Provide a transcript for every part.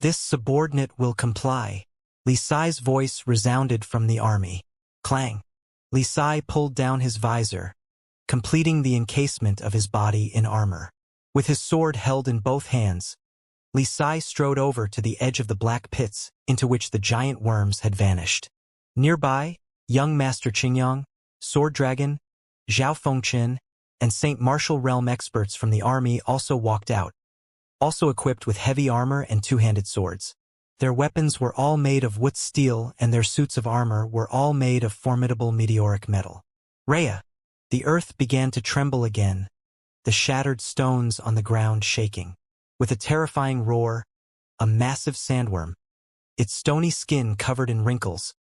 This subordinate will comply. Li Sai's voice resounded from the army. Clang. Li Sai pulled down his visor, completing the encasement of his body in armor. With his sword held in both hands, Li Sai strode over to the edge of the black pits into which the giant worms had vanished. Nearby, young Master Qingyang, Sword Dragon, Zhao Fengqin, and Saint Martial Realm experts from the army also walked out, also equipped with heavy armor and two-handed swords. Their weapons were all made of wood steel, and their suits of armor were all made of formidable meteoric metal. Rhea! The earth began to tremble again, the shattered stones on the ground shaking. With a terrifying roar, a massive sandworm, its stony skin covered in wrinkles,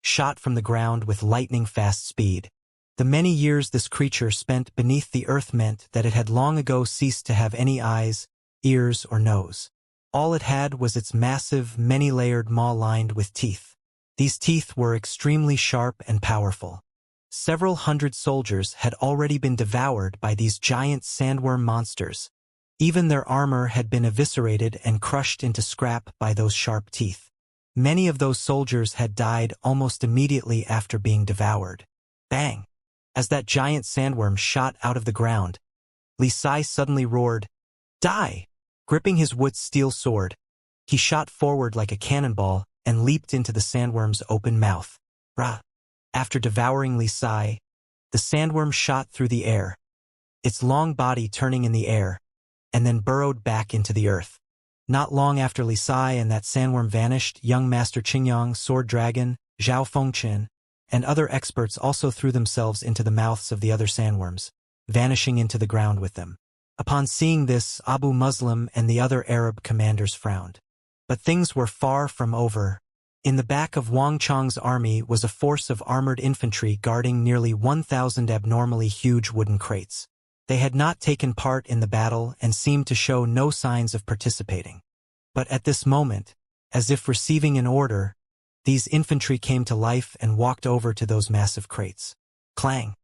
shot from the ground with lightning-fast speed. The many years this creature spent beneath the earth meant that it had long ago ceased to have any eyes, ears, or nose. All it had was its massive, many-layered maw lined with teeth. These teeth were extremely sharp and powerful. Several hundred soldiers had already been devoured by these giant sandworm monsters. Even their armor had been eviscerated and crushed into scrap by those sharp teeth. Many of those soldiers had died almost immediately after being devoured. Bang! As that giant sandworm shot out of the ground, Li Sai suddenly roared, "Die!" Gripping his wood steel sword, he shot forward like a cannonball and leaped into the sandworm's open mouth. Rah! After devouring Li Sai, the sandworm shot through the air, its long body turning in the air, and then burrowed back into the earth. Not long after Li Sai and that sandworm vanished, young Master Qingyang, Sword Dragon, Zhao Fengqin, and other experts also threw themselves into the mouths of the other sandworms, vanishing into the ground with them. Upon seeing this, Abu Muslim and the other Arab commanders frowned. But things were far from over. In the back of Wang Chang's army was a force of armored infantry guarding nearly 1,000 abnormally huge wooden crates. They had not taken part in the battle and seemed to show no signs of participating. But at this moment, as if receiving an order, these infantry came to life and walked over to those massive crates. Clang!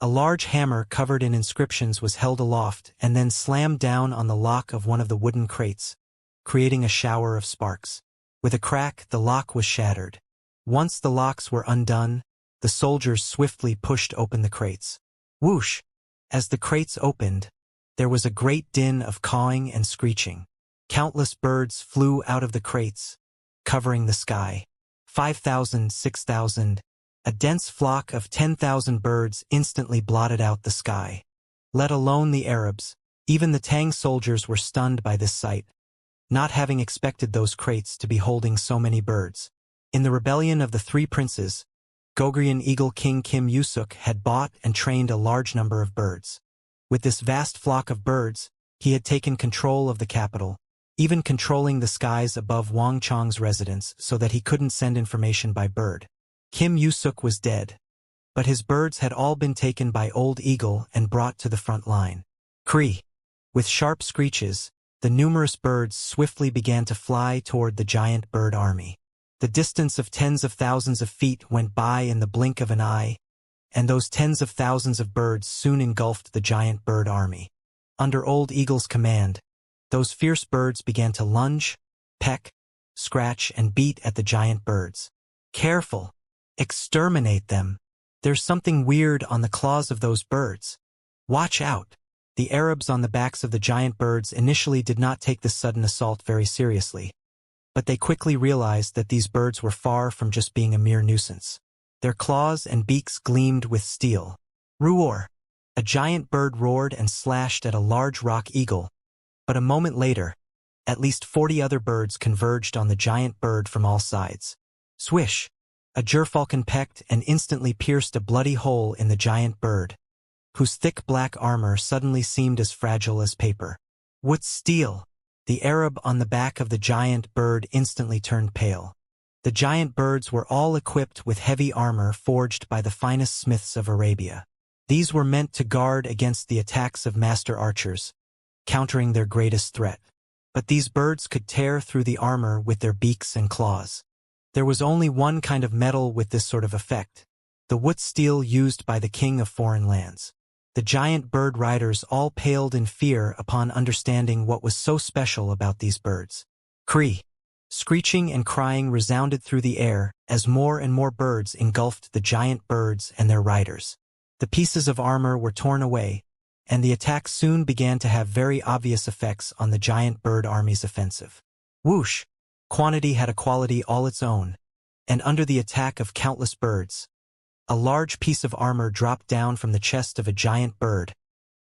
A large hammer covered in inscriptions was held aloft and then slammed down on the lock of one of the wooden crates, creating a shower of sparks. With a crack, the lock was shattered. Once the locks were undone, the soldiers swiftly pushed open the crates. Whoosh! As the crates opened, there was a great din of cawing and screeching. Countless birds flew out of the crates, covering the sky. 5,000, 6,000, a dense flock of 10,000 birds instantly blotted out the sky. Let alone the Arabs, even the Tang soldiers were stunned by this sight, not having expected those crates to be holding so many birds. In the rebellion of the three princes, Gogrian Eagle King Kim Yusuk had bought and trained a large number of birds. With this vast flock of birds, he had taken control of the capital, even controlling the skies above Wang Chang's residence so that he couldn't send information by bird. Kim Yusuk was dead, but his birds had all been taken by Old Eagle and brought to the front line. Cree! With sharp screeches, the numerous birds swiftly began to fly toward the giant bird army. The distance of tens of thousands of feet went by in the blink of an eye, and those tens of thousands of birds soon engulfed the giant bird army. Under Old Eagle's command, those fierce birds began to lunge, peck, scratch, and beat at the giant birds. Careful! Exterminate them! There's something weird on the claws of those birds. Watch out! The Arabs on the backs of the giant birds initially did not take this sudden assault very seriously, but they quickly realized that these birds were far from just being a mere nuisance. Their claws and beaks gleamed with steel. Roar! A giant bird roared and slashed at a large rock eagle, but a moment later, at least 40 other birds converged on the giant bird from all sides. Swish! A gerfalcon pecked and instantly pierced a bloody hole in the giant bird, whose thick black armor suddenly seemed as fragile as paper. What steel! The Arab on the back of the giant bird instantly turned pale. The giant birds were all equipped with heavy armor forged by the finest smiths of Arabia. These were meant to guard against the attacks of master archers, countering their greatest threat. But these birds could tear through the armor with their beaks and claws. There was only one kind of metal with this sort of effect, the wood steel used by the king of foreign lands. The giant bird riders all paled in fear upon understanding what was so special about these birds. Cree! Screeching and crying resounded through the air as more and more birds engulfed the giant birds and their riders. The pieces of armor were torn away, and the attack soon began to have very obvious effects on the giant bird army's offensive. Whoosh! Quantity had a quality all its own, and under the attack of countless birds, a large piece of armor dropped down from the chest of a giant bird,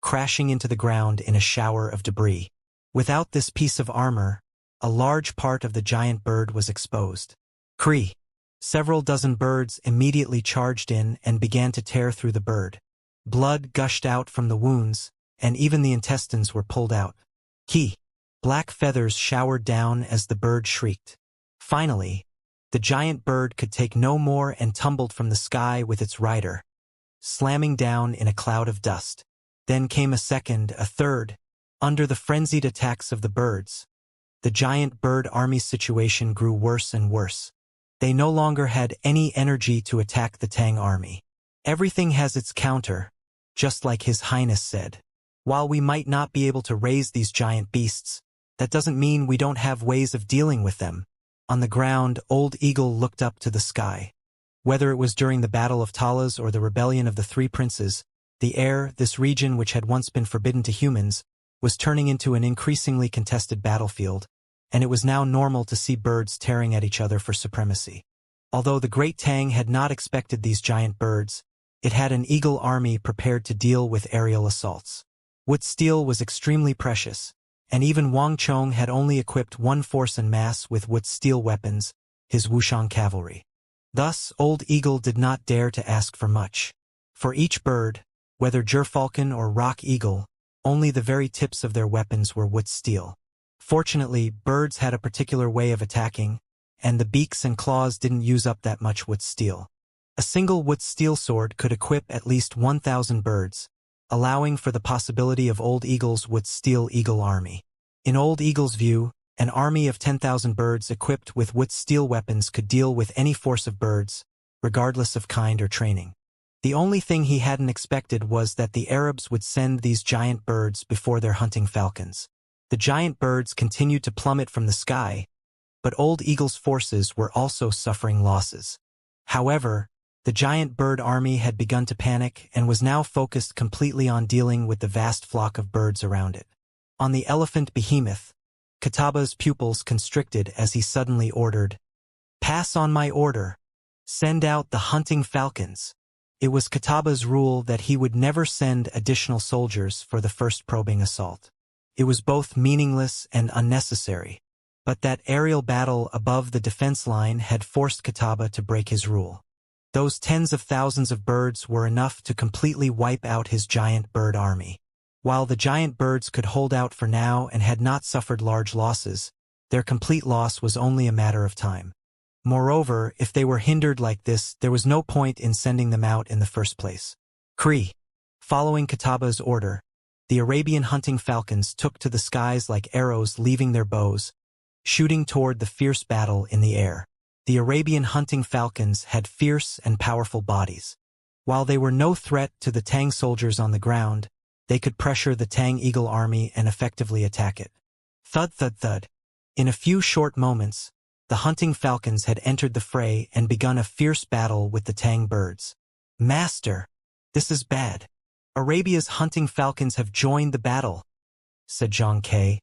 crashing into the ground in a shower of debris. Without this piece of armor, a large part of the giant bird was exposed. Cree! Several dozen birds immediately charged in and began to tear through the bird. Blood gushed out from the wounds, and even the intestines were pulled out. He! Black feathers showered down as the bird shrieked. Finally, the giant bird could take no more and tumbled from the sky with its rider, slamming down in a cloud of dust. Then came a second, a third. Under the frenzied attacks of the birds, the giant bird army's situation grew worse and worse. They no longer had any energy to attack the Tang army. Everything has its counter, just like His Highness said. While we might not be able to raise these giant beasts, that doesn't mean we don't have ways of dealing with them. On the ground, Old Eagle looked up to the sky. Whether it was during the Battle of Talas or the rebellion of the Three Princes, the air, this region which had once been forbidden to humans, was turning into an increasingly contested battlefield, and it was now normal to see birds tearing at each other for supremacy. Although the Great Tang had not expected these giant birds, it had an eagle army prepared to deal with aerial assaults. Wood steel was extremely precious, and even Wang Chong had only equipped one force en masse with wood steel weapons, his Wuxian cavalry. Thus, Old Eagle did not dare to ask for much. For each bird, whether gerfalcon or rock eagle, only the very tips of their weapons were wood steel. Fortunately, birds had a particular way of attacking, and the beaks and claws didn't use up that much wood steel. A single wood steel sword could equip at least 1,000 birds, allowing for the possibility of Old Eagle's wood steel eagle army. In Old Eagle's view, an army of 10,000 birds equipped with wood steel weapons could deal with any force of birds, regardless of kind or training. The only thing he hadn't expected was that the Arabs would send these giant birds before their hunting falcons. The giant birds continued to plummet from the sky, but Old Eagle's forces were also suffering losses. However, the giant bird army had begun to panic and was now focused completely on dealing with the vast flock of birds around it. On the elephant behemoth, Kataba's pupils constricted as he suddenly ordered, "Pass on my order. Send out the hunting falcons." It was Kataba's rule that he would never send additional soldiers for the first probing assault. It was both meaningless and unnecessary, but that aerial battle above the defense line had forced Kataba to break his rule. Those tens of thousands of birds were enough to completely wipe out his giant bird army. While the giant birds could hold out for now and had not suffered large losses, their complete loss was only a matter of time. Moreover, if they were hindered like this, there was no point in sending them out in the first place. Cree. Following Kataba's order, the Arabian hunting falcons took to the skies like arrows leaving their bows, shooting toward the fierce battle in the air. The Arabian hunting falcons had fierce and powerful bodies. While they were no threat to the Tang soldiers on the ground, they could pressure the Tang Eagle army and effectively attack it. Thud thud thud. In a few short moments, the hunting falcons had entered the fray and begun a fierce battle with the Tang birds. "Master, this is bad. Arabia's hunting falcons have joined the battle," said Xianxia,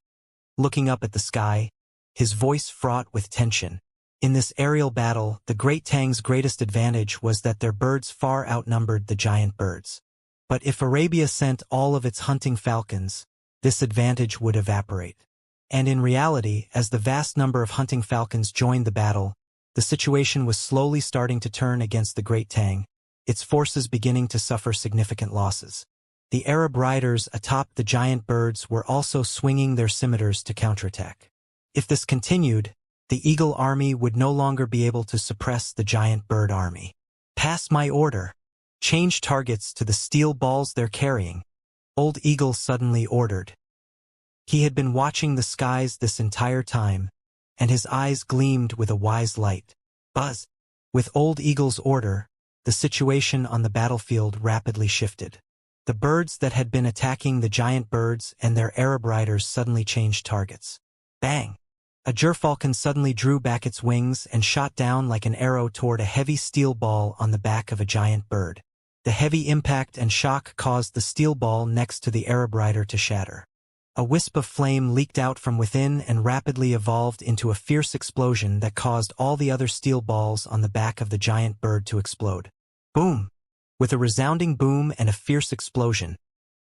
looking up at the sky, his voice fraught with tension. In this aerial battle, the Great Tang's greatest advantage was that their birds far outnumbered the giant birds. But if Arabia sent all of its hunting falcons, this advantage would evaporate. And in reality, as the vast number of hunting falcons joined the battle, the situation was slowly starting to turn against the Great Tang, its forces beginning to suffer significant losses. The Arab riders atop the giant birds were also swinging their scimitars to counterattack. If this continued, the Eagle army would no longer be able to suppress the giant bird army. "Pass my order. Change targets to the steel balls they're carrying," Old Eagle suddenly ordered. He had been watching the skies this entire time, and his eyes gleamed with a wise light. Buzz! With Old Eagle's order, the situation on the battlefield rapidly shifted. The birds that had been attacking the giant birds and their Arab riders suddenly changed targets. Bang! A gerfalcon suddenly drew back its wings and shot down like an arrow toward a heavy steel ball on the back of a giant bird. The heavy impact and shock caused the steel ball next to the Arab rider to shatter. A wisp of flame leaked out from within and rapidly evolved into a fierce explosion that caused all the other steel balls on the back of the giant bird to explode. Boom! With a resounding boom and a fierce explosion,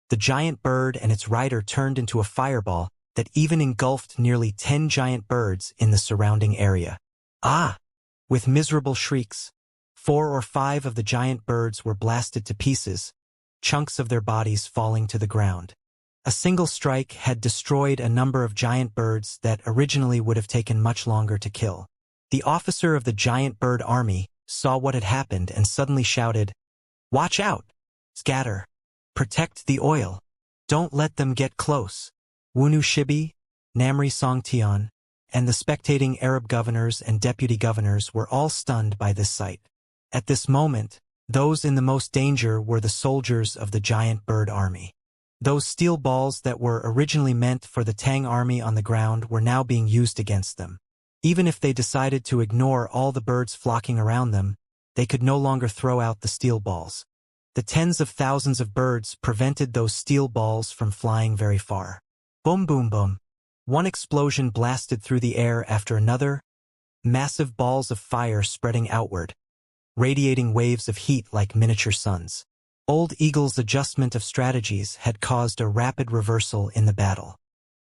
the giant bird and its rider turned into a fireball that even engulfed nearly 10 giant birds in the surrounding area. Ah! With miserable shrieks, 4 or 5 of the giant birds were blasted to pieces, chunks of their bodies falling to the ground. A single strike had destroyed a number of giant birds that originally would have taken much longer to kill. The officer of the giant bird army saw what had happened and suddenly shouted, "Watch out! Scatter! Protect the oil! Don't let them get close!" Wunu Shibi, Namri Songtian, and the spectating Arab governors and deputy governors were all stunned by this sight. At this moment, those in the most danger were the soldiers of the giant bird army. Those steel balls that were originally meant for the Tang army on the ground were now being used against them. Even if they decided to ignore all the birds flocking around them, they could no longer throw out the steel balls. The tens of thousands of birds prevented those steel balls from flying very far. Boom boom boom. One explosion blasted through the air after another, massive balls of fire spreading outward, radiating waves of heat like miniature suns. Old Eagle's adjustment of strategies had caused a rapid reversal in the battle.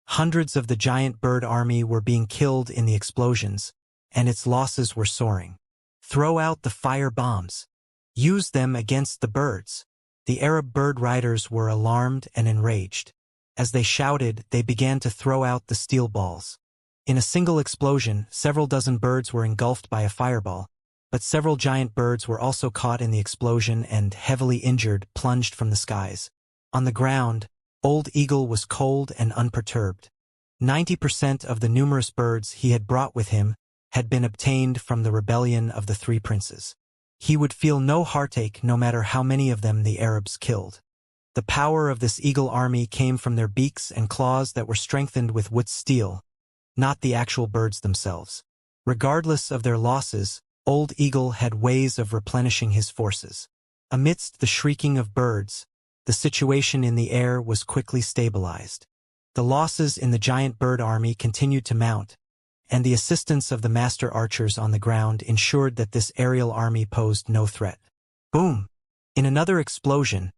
Hundreds of the giant bird army were being killed in the explosions, and its losses were soaring. Throw out the fire bombs. Use them against the birds. The Arab bird riders were alarmed and enraged. As they shouted, they began to throw out the steel balls. In a single explosion, several dozen birds were engulfed by a fireball, but several giant birds were also caught in the explosion and, heavily injured, plunged from the skies. On the ground, Old Eagle was cold and unperturbed. 90% of the numerous birds he had brought with him had been obtained from the rebellion of the Three Princes. He would feel no heartache no matter how many of them the Arabs killed. The power of this eagle army came from their beaks and claws that were strengthened with wood steel, not the actual birds themselves. Regardless of their losses, Old Eagle had ways of replenishing his forces. Amidst the shrieking of birds, the situation in the air was quickly stabilized. The losses in the giant bird army continued to mount, and the assistance of the master archers on the ground ensured that this aerial army posed no threat. Boom! In another explosion,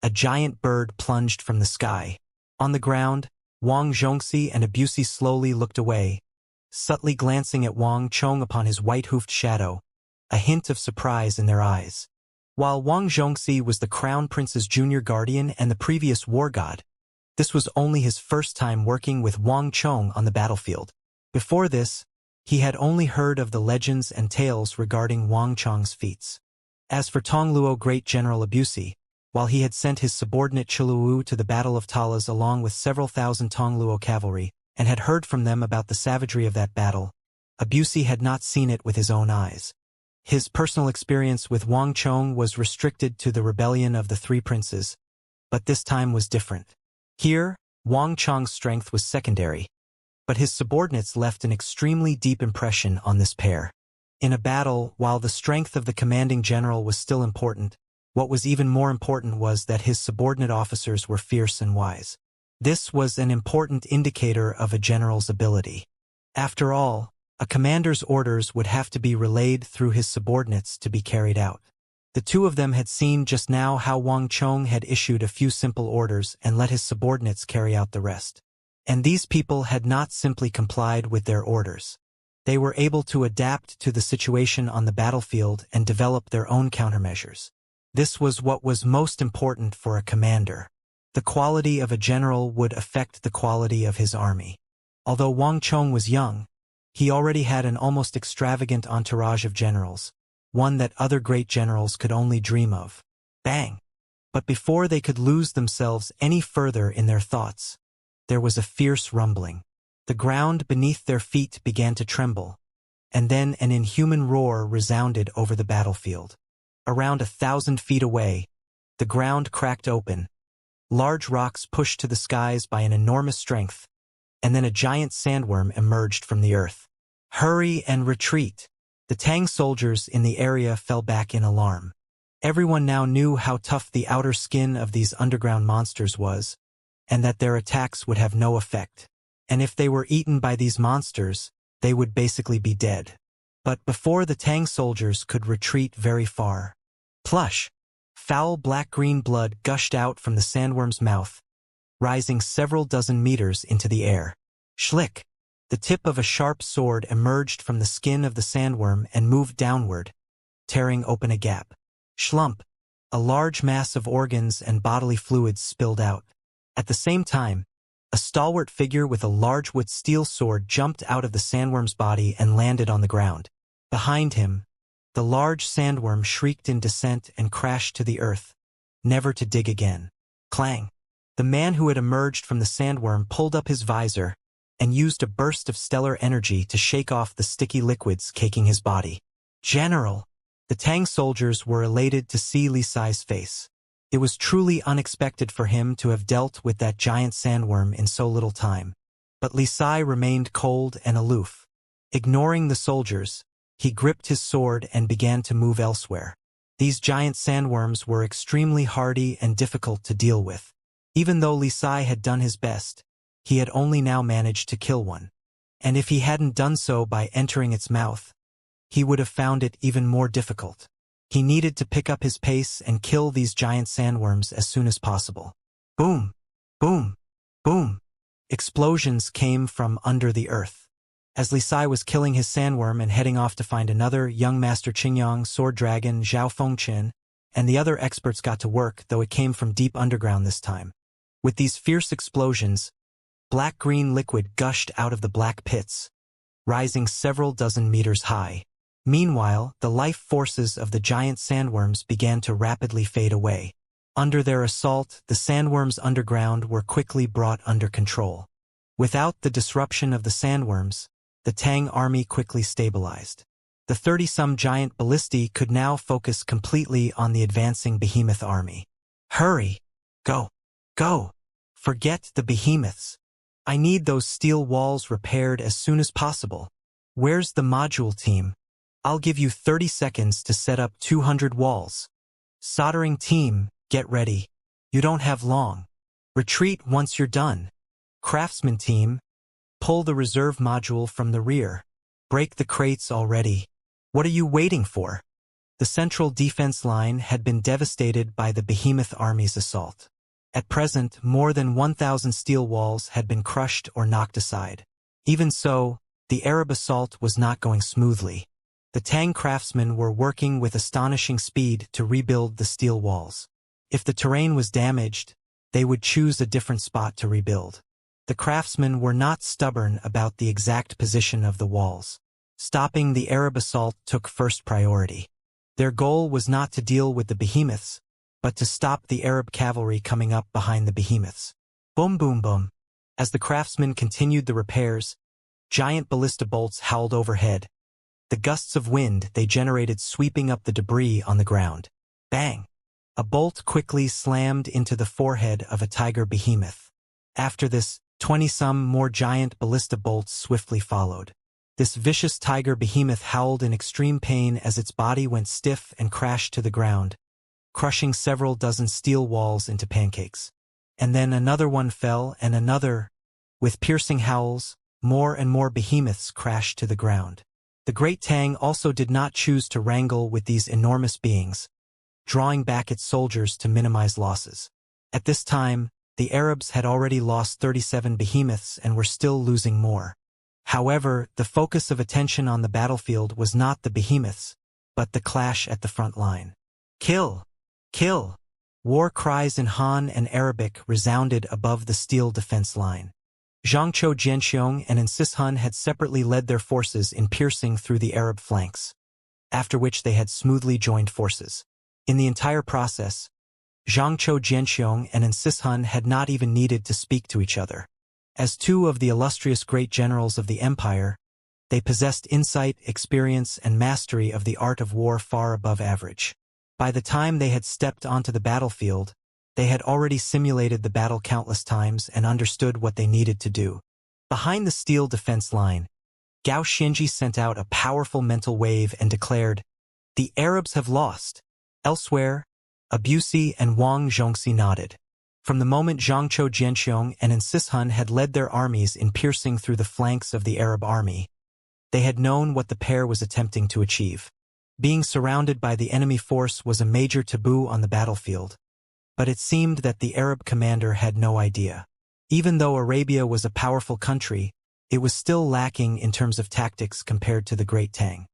a giant bird plunged from the sky. On the ground, Wang Zhongxi and Abusi slowly looked away, subtly glancing at Wang Chong upon his white-hoofed shadow, a hint of surprise in their eyes. While Wang Zhongxi was the crown prince's junior guardian and the previous war god, this was only his first time working with Wang Chong on the battlefield. Before this, he had only heard of the legends and tales regarding Wang Chong's feats. As for Tongluo Great General Abusi, while he had sent his subordinate Chiluwu to the Battle of Talas along with several thousand Tongluo cavalry, and had heard from them about the savagery of that battle, Abusi had not seen it with his own eyes. His personal experience with Wang Chong was restricted to the rebellion of the Three Princes, but this time was different. Here, Wang Chong's strength was secondary, but his subordinates left an extremely deep impression on this pair. In a battle, while the strength of the commanding general was still important, what was even more important was that his subordinate officers were fierce and wise. This was an important indicator of a general's ability. After all, a commander's orders would have to be relayed through his subordinates to be carried out. The two of them had seen just now how Wang Chong had issued a few simple orders and let his subordinates carry out the rest. And these people had not simply complied with their orders. They were able to adapt to the situation on the battlefield and develop their own countermeasures. This was what was most important for a commander. The quality of a general would affect the quality of his army. Although Wang Chong was young, he already had an almost extravagant entourage of generals, one that other great generals could only dream of. Bang! But before they could lose themselves any further in their thoughts, there was a fierce rumbling. The ground beneath their feet began to tremble, and then an inhuman roar resounded over the battlefield. Around 1,000 feet away, the ground cracked open. Large rocks pushed to the skies by an enormous strength, and then a giant sandworm emerged from the earth. Hurry and retreat! The Tang soldiers in the area fell back in alarm. Everyone now knew how tough the outer skin of these underground monsters was, and that their attacks would have no effect. And if they were eaten by these monsters, they would basically be dead. But before the Tang soldiers could retreat very far, plush! Foul black-green blood gushed out from the sandworm's mouth, rising several dozen meters into the air. Schlick! The tip of a sharp sword emerged from the skin of the sandworm and moved downward, tearing open a gap. Schlump! A large mass of organs and bodily fluids spilled out. At the same time, a stalwart figure with a large wood steel sword jumped out of the sandworm's body and landed on the ground. Behind him, the large sandworm shrieked in descent and crashed to the earth, never to dig again. Clang! The man who had emerged from the sandworm pulled up his visor and used a burst of stellar energy to shake off the sticky liquids caking his body. General! The Tang soldiers were elated to see Li Sai's face. It was truly unexpected for him to have dealt with that giant sandworm in so little time. But Li Sai remained cold and aloof. Ignoring the soldiers, he gripped his sword and began to move elsewhere. These giant sandworms were extremely hardy and difficult to deal with. Even though Li Sai had done his best, he had only now managed to kill one. And if he hadn't done so by entering its mouth, he would have found it even more difficult. He needed to pick up his pace and kill these giant sandworms as soon as possible. Boom! Boom! Boom! Explosions came from under the earth. As Li Sai was killing his sandworm and heading off to find another, young Master Qingyang, Sword Dragon, Zhao Fengqin, and the other experts got to work, though it came from deep underground this time. With these fierce explosions, black-green liquid gushed out of the black pits, rising several dozen meters high. Meanwhile, the life forces of the giant sandworms began to rapidly fade away. Under their assault, the sandworms underground were quickly brought under control. Without the disruption of the sandworms, the Tang army quickly stabilized. The 30-some giant ballistae could now focus completely on the advancing behemoth army. Hurry! Go! Go! Forget the behemoths. I need those steel walls repaired as soon as possible. Where's the module team? I'll give you 30 seconds to set up 200 walls. Soldering team, get ready. You don't have long. Retreat once you're done. Craftsman team, pull the reserve module from the rear. Break the crates already. What are you waiting for? The central defense line had been devastated by the behemoth army's assault. At present, more than 1,000 steel walls had been crushed or knocked aside. Even so, the Arab assault was not going smoothly. The Tang craftsmen were working with astonishing speed to rebuild the steel walls. If the terrain was damaged, they would choose a different spot to rebuild. The craftsmen were not stubborn about the exact position of the walls. Stopping the Arab assault took first priority. Their goal was not to deal with the behemoths, but to stop the Arab cavalry coming up behind the behemoths. Boom boom boom. As the craftsmen continued the repairs, giant ballista bolts howled overhead. The gusts of wind they generated sweeping up the debris on the ground. Bang! A bolt quickly slammed into the forehead of a tiger behemoth. After this, 20-some more giant ballista bolts swiftly followed. This vicious tiger behemoth howled in extreme pain as its body went stiff and crashed to the ground, crushing several dozen steel walls into pancakes. And then another one fell and another. With piercing howls, more and more behemoths crashed to the ground. The Great Tang also did not choose to wrangle with these enormous beings, drawing back its soldiers to minimize losses. At this time, the Arabs had already lost 37 behemoths and were still losing more. However, the focus of attention on the battlefield was not the behemoths, but the clash at the front line. Kill! Kill! War cries in Han and Arabic resounded above the steel defense line. Zhangzhou Jianxiong and Insishun had separately led their forces in piercing through the Arab flanks, after which they had smoothly joined forces. In the entire process, Zhangzhou Jianxiong and Insishun had not even needed to speak to each other. As two of the illustrious great generals of the empire, they possessed insight, experience, and mastery of the art of war far above average. By the time they had stepped onto the battlefield, they had already simulated the battle countless times and understood what they needed to do. Behind the steel defense line, Gao Xinji sent out a powerful mental wave and declared, "The Arabs have lost." Elsewhere, Abusi and Wang Zhongxi nodded. From the moment Zhangzhou Jianxiong and Insishun had led their armies in piercing through the flanks of the Arab army, they had known what the pair was attempting to achieve. Being surrounded by the enemy force was a major taboo on the battlefield, but it seemed that the Arab commander had no idea. Even though Arabia was a powerful country, it was still lacking in terms of tactics compared to the Great Tang.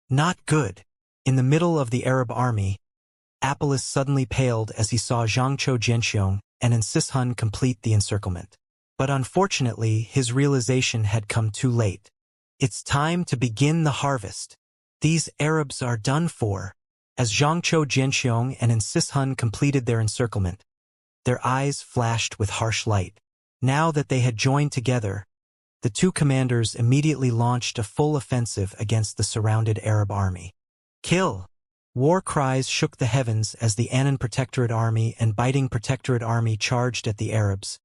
Not good. In the middle of the Arab army, Apollos suddenly paled as he saw Zhangzhou Jianxiong and Insishun complete the encirclement. But unfortunately, his realization had come too late. It's time to begin the harvest. These Arabs are done for. As Zhangzhou Jianxiong and Insishun completed their encirclement, their eyes flashed with harsh light. Now that they had joined together, the two commanders immediately launched a full offensive against the surrounded Arab army. Kill! War cries shook the heavens as the Anan Protectorate Army and Biting Protectorate Army charged at the Arabs,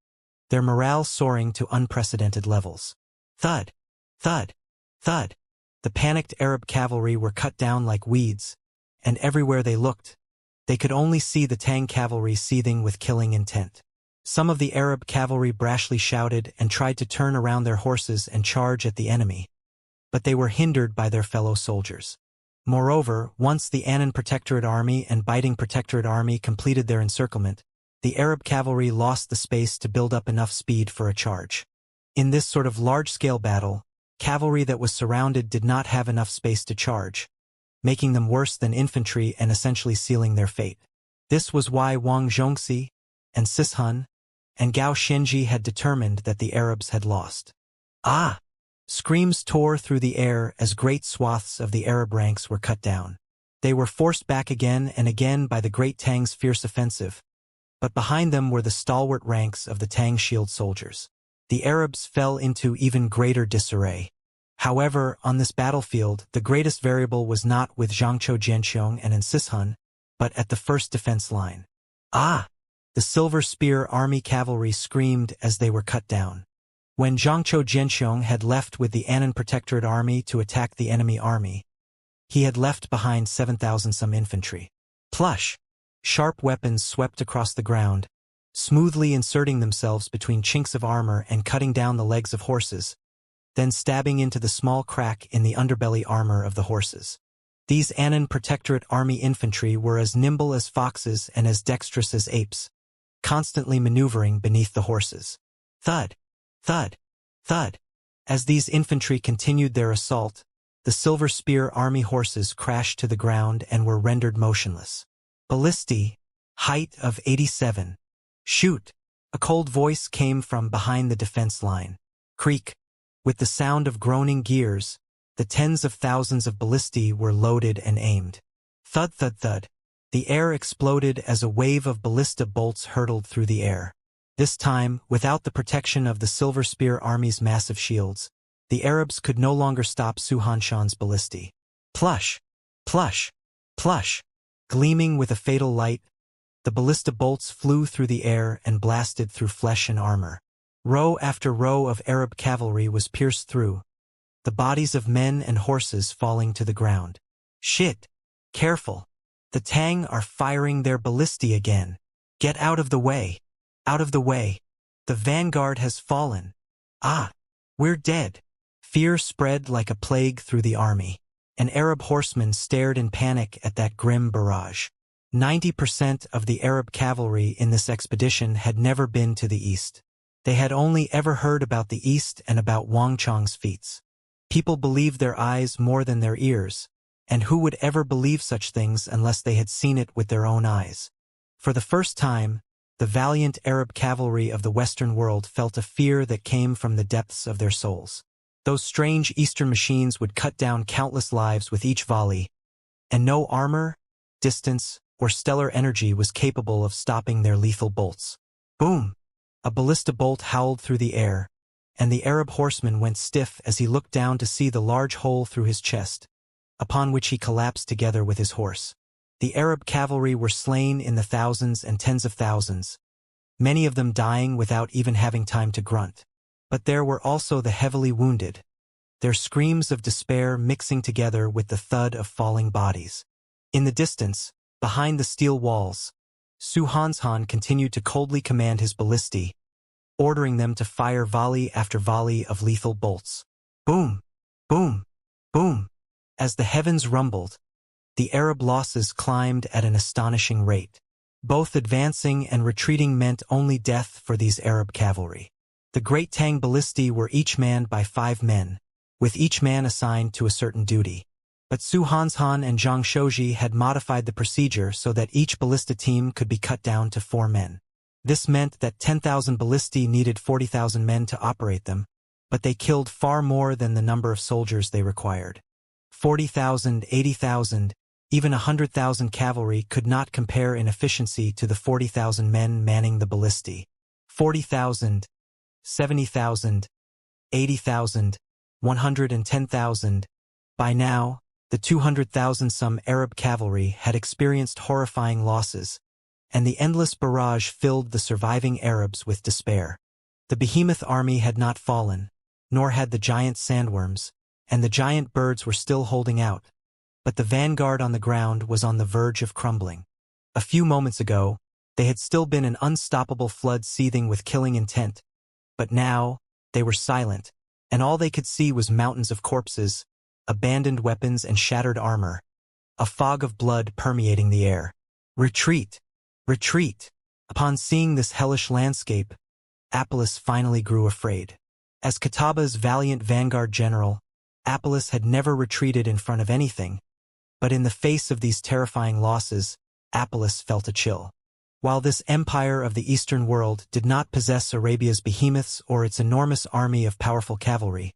their morale soaring to unprecedented levels. Thud! Thud! Thud! The panicked Arab cavalry were cut down like weeds, and everywhere they looked, they could only see the Tang cavalry seething with killing intent. Some of the Arab cavalry brashly shouted and tried to turn around their horses and charge at the enemy, but they were hindered by their fellow soldiers. Moreover, once the Anan Protectorate Army and Biting Protectorate Army completed their encirclement, the Arab cavalry lost the space to build up enough speed for a charge. In this sort of large-scale battle, cavalry that was surrounded did not have enough space to charge, making them worse than infantry and essentially sealing their fate. This was why Wang Zhongxi and Insishun and Gao Xinji had determined that the Arabs had lost. Ah! Screams tore through the air as great swaths of the Arab ranks were cut down. They were forced back again and again by the Great Tang's fierce offensive, but behind them were the stalwart ranks of the Tang shield soldiers. The Arabs fell into even greater disarray. However, on this battlefield, the greatest variable was not with Zhangzhou Jianxiong and Insishun, but at the first defense line. Ah! The Silver Spear Army cavalry screamed as they were cut down. When Zhangzhou Jianxiong had left with the Anan Protectorate Army to attack the enemy army, he had left behind 7,000 some infantry. Plush! Sharp weapons swept across the ground, smoothly inserting themselves between chinks of armor and cutting down the legs of horses, then stabbing into the small crack in the underbelly armor of the horses. These Anan Protectorate Army infantry were as nimble as foxes and as dexterous as apes, constantly maneuvering beneath the horses. Thud! Thud! Thud! As these infantry continued their assault, the Silver Spear Army horses crashed to the ground and were rendered motionless. Ballisti, height of 87. Shoot! A cold voice came from behind the defense line. Creak! With the sound of groaning gears, the tens of thousands of ballistae were loaded and aimed. Thud, thud, thud. The air exploded as a wave of ballista bolts hurtled through the air. This time, without the protection of the Silver Spear Army's massive shields, the Arabs could no longer stop Su Hanshan's ballistae. Plush! Plush! Plush! Gleaming with a fatal light, the ballista bolts flew through the air and blasted through flesh and armor. Row after row of Arab cavalry was pierced through, the bodies of men and horses falling to the ground. Shit! Careful! The Tang are firing their ballistae again. Get out of the way! Out of the way! The vanguard has fallen. Ah! We're dead! Fear spread like a plague through the army. An Arab horseman stared in panic at that grim barrage. 90% of the Arab cavalry in this expedition had never been to the east. They had only ever heard about the east and about Wang Chang's feats. People believed their eyes more than their ears, and who would ever believe such things unless they had seen it with their own eyes? For the first time, the valiant Arab cavalry of the Western world felt a fear that came from the depths of their souls. Those strange Eastern machines would cut down countless lives with each volley, and no armor, distance, or stellar energy was capable of stopping their lethal bolts. Boom! A ballista bolt howled through the air, and the Arab horseman went stiff as he looked down to see the large hole through his chest, upon which he collapsed together with his horse. The Arab cavalry were slain in the thousands and tens of thousands, many of them dying without even having time to grunt. But there were also the heavily wounded, their screams of despair mixing together with the thud of falling bodies. In the distance, behind the steel walls, Su Hanshan continued to coldly command his ballistae, ordering them to fire volley after volley of lethal bolts. Boom! Boom! Boom! As the heavens rumbled, the Arab losses climbed at an astonishing rate. Both advancing and retreating meant only death for these Arab cavalry. The great Tang ballistae were each manned by 5 men, with each man assigned to a certain duty. But Su Hanshan and Zhang Shouji had modified the procedure so that each ballista team could be cut down to 4 men. This meant that 10,000 ballistae needed 40,000 men to operate them, but they killed far more than the number of soldiers they required. 40,000, 80,000, even 100,000 cavalry could not compare in efficiency to the 40,000 men manning the ballistae. 40,000, 70,000, 80,000, 110,000. By now, the 200,000-some Arab cavalry had experienced horrifying losses, and the endless barrage filled the surviving Arabs with despair. The behemoth army had not fallen, nor had the giant sandworms, and the giant birds were still holding out. But the vanguard on the ground was on the verge of crumbling. A few moments ago, they had still been an unstoppable flood seething with killing intent, but now, they were silent, and all they could see was mountains of corpses, abandoned weapons and shattered armor, a fog of blood permeating the air. Retreat! Retreat! Upon seeing this hellish landscape, Apollos finally grew afraid. As Kataba's valiant vanguard general, Apollos had never retreated in front of anything, but in the face of these terrifying losses, Apollos felt a chill. While this empire of the Eastern world did not possess Arabia's behemoths or its enormous army of powerful cavalry,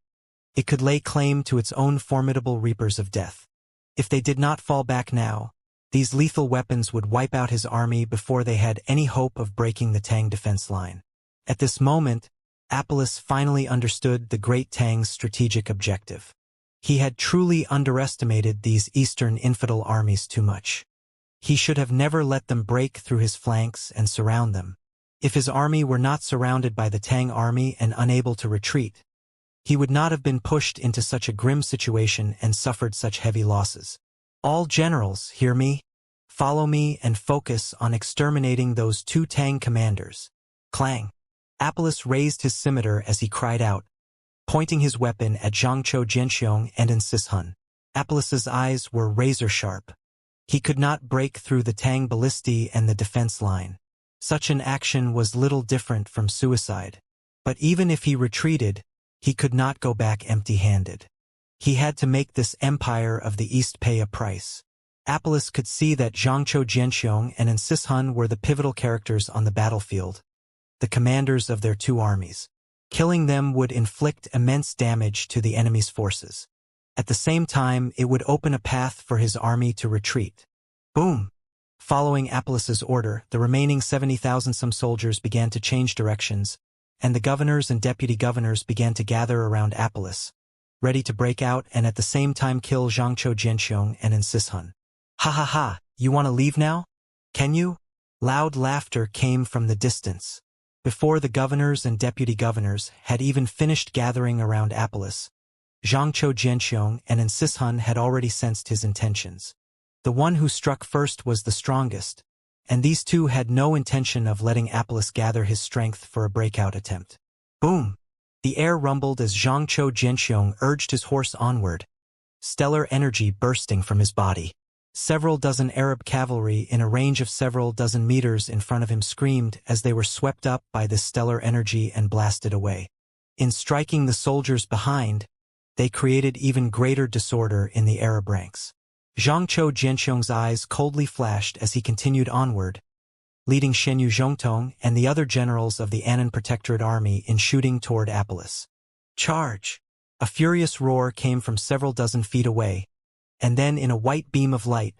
it could lay claim to its own formidable reapers of death. If they did not fall back now, these lethal weapons would wipe out his army before they had any hope of breaking the Tang defense line. At this moment, Apollos finally understood the great Tang's strategic objective. He had truly underestimated these Eastern infidel armies too much. He should have never let them break through his flanks and surround them. If his army were not surrounded by the Tang army and unable to retreat, he would not have been pushed into such a grim situation and suffered such heavy losses. All generals, hear me? Follow me and focus on exterminating those 2 Tang commanders. Clang! Apollos raised his scimitar as he cried out, pointing his weapon at Zhangqiu Jianxiong and Insishun. Apollos's eyes were razor-sharp. He could not break through the Tang ballistae and the defense line. Such an action was little different from suicide. But even if he retreated, he could not go back empty-handed. He had to make this empire of the East pay a price. Apollos could see that Zhangqiu Jianxiong and Insishun were the pivotal characters on the battlefield, the commanders of their 2 armies. Killing them would inflict immense damage to the enemy's forces. At the same time, it would open a path for his army to retreat. Boom! Following Apollos's order, the remaining 70,000-some soldiers began to change directions, and the governors and deputy governors began to gather around Apollos, ready to break out and at the same time kill Zhangqiu Jianxiong and Insishun. Ha ha ha, you want to leave now? Can you? Loud laughter came from the distance. Before the governors and deputy governors had even finished gathering around Apollos, Zhangqiu Jianxiong and Insishun had already sensed his intentions. The one who struck first was the strongest, and these 2 had no intention of letting Apollos gather his strength for a breakout attempt. Boom! The air rumbled as Zhangqiu Jianxiong urged his horse onward, stellar energy bursting from his body. Several dozen Arab cavalry in a range of several dozen meters in front of him screamed as they were swept up by this stellar energy and blasted away. In striking the soldiers behind, they created even greater disorder in the Arab ranks. Zhangqiu Jianxiong's eyes coldly flashed as he continued onward, leading Shenyu Zhongtong and the other generals of the Annan Protectorate Army in shooting toward Apollos. Charge! A furious roar came from several dozen feet away, and then in a white beam of light,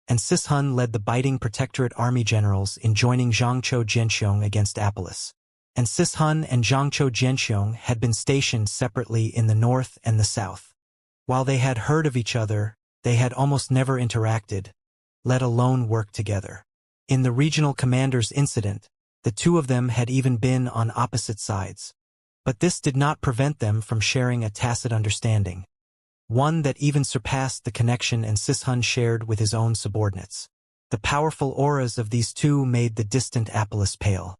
Insishun led the biting Protectorate Army generals in joining Zhangqiu Jianxiong against Apollos. Insishun and Zhangqiu Jianxiong had been stationed separately in the north and the south. While they had heard of each other, they had almost never interacted, let alone worked together. In the regional commanders' incident, the 2 of them had even been on opposite sides. But this did not prevent them from sharing a tacit understanding, one that even surpassed the connection Sishun shared with his own subordinates. The powerful auras of these two made the distant Apollos pale.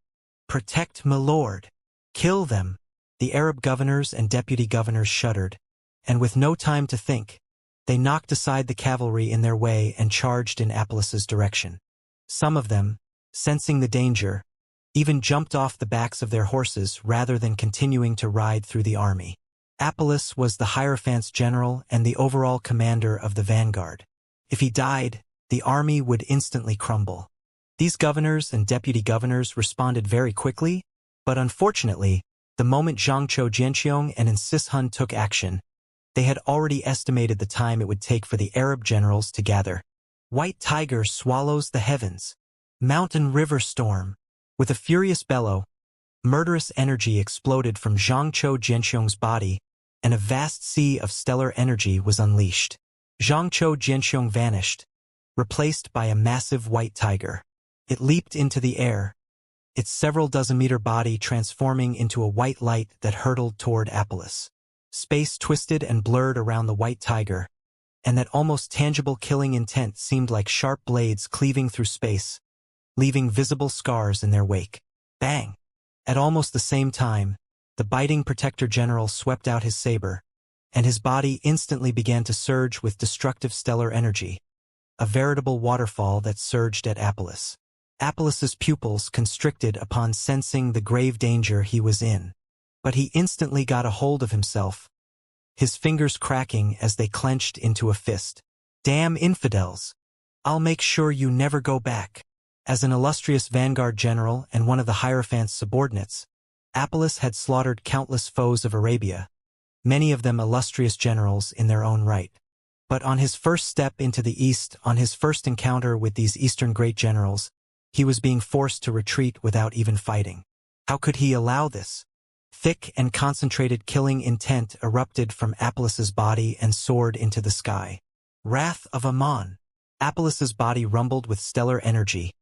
"Protect my lord! Kill them!" The Arab governors and deputy governors shuddered, and with no time to think, they knocked aside the cavalry in their way and charged in Apollos's direction. Some of them, sensing the danger, even jumped off the backs of their horses rather than continuing to ride through the army. Apollos was the Hierophant's general and the overall commander of the vanguard. If he died, the army would instantly crumble. These governors and deputy governors responded very quickly, but unfortunately, the moment Xianxia Jianqiong and Sishun took action, they had already estimated the time it would take for the Arab generals to gather. White tiger swallows the heavens. Mountain river storm. With a furious bellow, murderous energy exploded from Xianxia Jianqiong's body, and a vast sea of stellar energy was unleashed. Xianxia Jianqiong vanished, replaced by a massive white tiger. It leaped into the air, its several dozen-meter body transforming into a white light that hurtled toward Apollos. Space twisted and blurred around the white tiger, and that almost tangible killing intent seemed like sharp blades cleaving through space, leaving visible scars in their wake. Bang! At almost the same time, the biting Protector General swept out his saber, and his body instantly began to surge with destructive stellar energy, a veritable waterfall that surged at Apollos. Apollos's pupils constricted upon sensing the grave danger he was in, but he instantly got a hold of himself, his fingers cracking as they clenched into a fist. "Damn infidels! I'll make sure you never go back." As an illustrious vanguard general and one of the Hierophant's subordinates, Apollos had slaughtered countless foes of Arabia, many of them illustrious generals in their own right. But on his first step into the East, on his first encounter with these Eastern great generals, he was being forced to retreat without even fighting. How could he allow this? Thick and concentrated killing intent erupted from Apollos's body and soared into the sky. Wrath of Ammon. Apollos's body rumbled with stellar energy,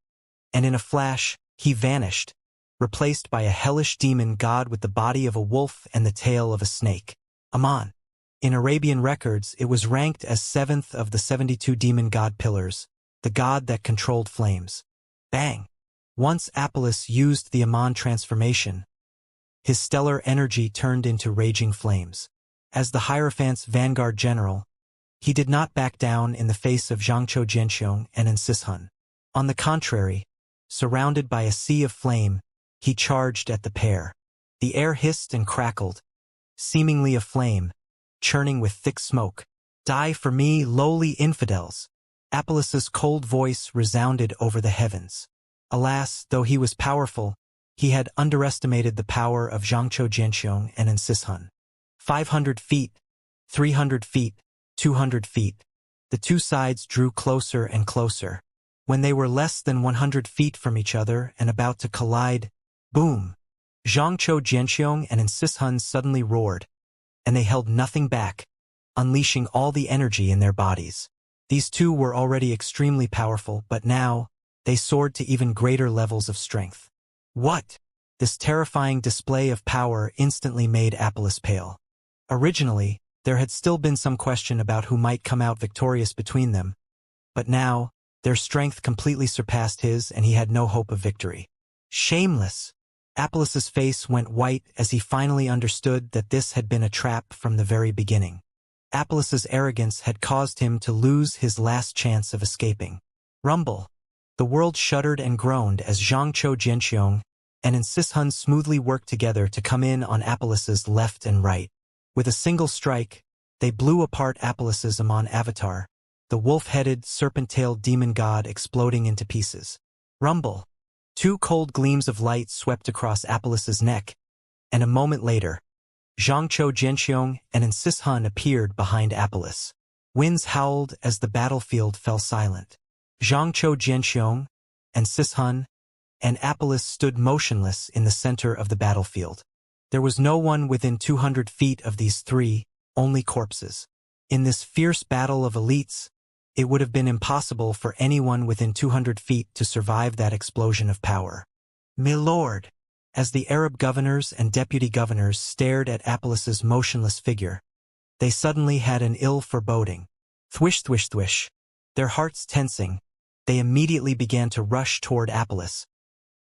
and in a flash, he vanished, replaced by a hellish demon god with the body of a wolf and the tail of a snake. Ammon. In Arabian records, it was ranked as 7th of the 72 demon god pillars, the god that controlled flames. Bang! Once Apollos used the Ammon transformation, his stellar energy turned into raging flames. As the Hierophant's vanguard general, he did not back down in the face of Xianxia Jianqiong and Sishun. On the contrary, surrounded by a sea of flame, he charged at the pair. The air hissed and crackled, seemingly aflame, churning with thick smoke. "Die for me, lowly infidels!" Apollos's cold voice resounded over the heavens. Alas, though he was powerful, he had underestimated the power of Xianxia Jianqiong and Sishun. 500 feet, 300 feet, 200 feet. The two sides drew closer and closer. When they were less than 100 feet from each other and about to collide, boom! Xianxia Jianqiong and Sishun suddenly roared, and they held nothing back, unleashing all the energy in their bodies. These two were already extremely powerful, but now, they soared to even greater levels of strength. What? This terrifying display of power instantly made Apollos pale. Originally, there had still been some question about who might come out victorious between them, but now, their strength completely surpassed his and he had no hope of victory. Shameless! Apollos's face went white as he finally understood that this had been a trap from the very beginning. Apollos's arrogance had caused him to lose his last chance of escaping. Rumble! The world shuddered and groaned as Xianxia Jianqiong and Sishun smoothly worked together to come in on Apollos's left and right. With a single strike, they blew apart Apollos's Ammon avatar, the wolf-headed, serpent-tailed demon god exploding into pieces. Rumble! Two cold gleams of light swept across Apollos's neck, and a moment later, Xianxia Jianqiong and Sishun appeared behind Apollos. Winds howled as the battlefield fell silent. Xianxia Jianqiong and Sishun and Apollos stood motionless in the center of the battlefield. There was no one within 200 feet of these three, only corpses. In this fierce battle of elites, it would have been impossible for anyone within 200 feet to survive that explosion of power. "My lord!" As the Arab governors and deputy governors stared at Apollus's motionless figure, they suddenly had an ill foreboding. Thwish, thwish, thwish. Their hearts tensing, they immediately began to rush toward Apollus.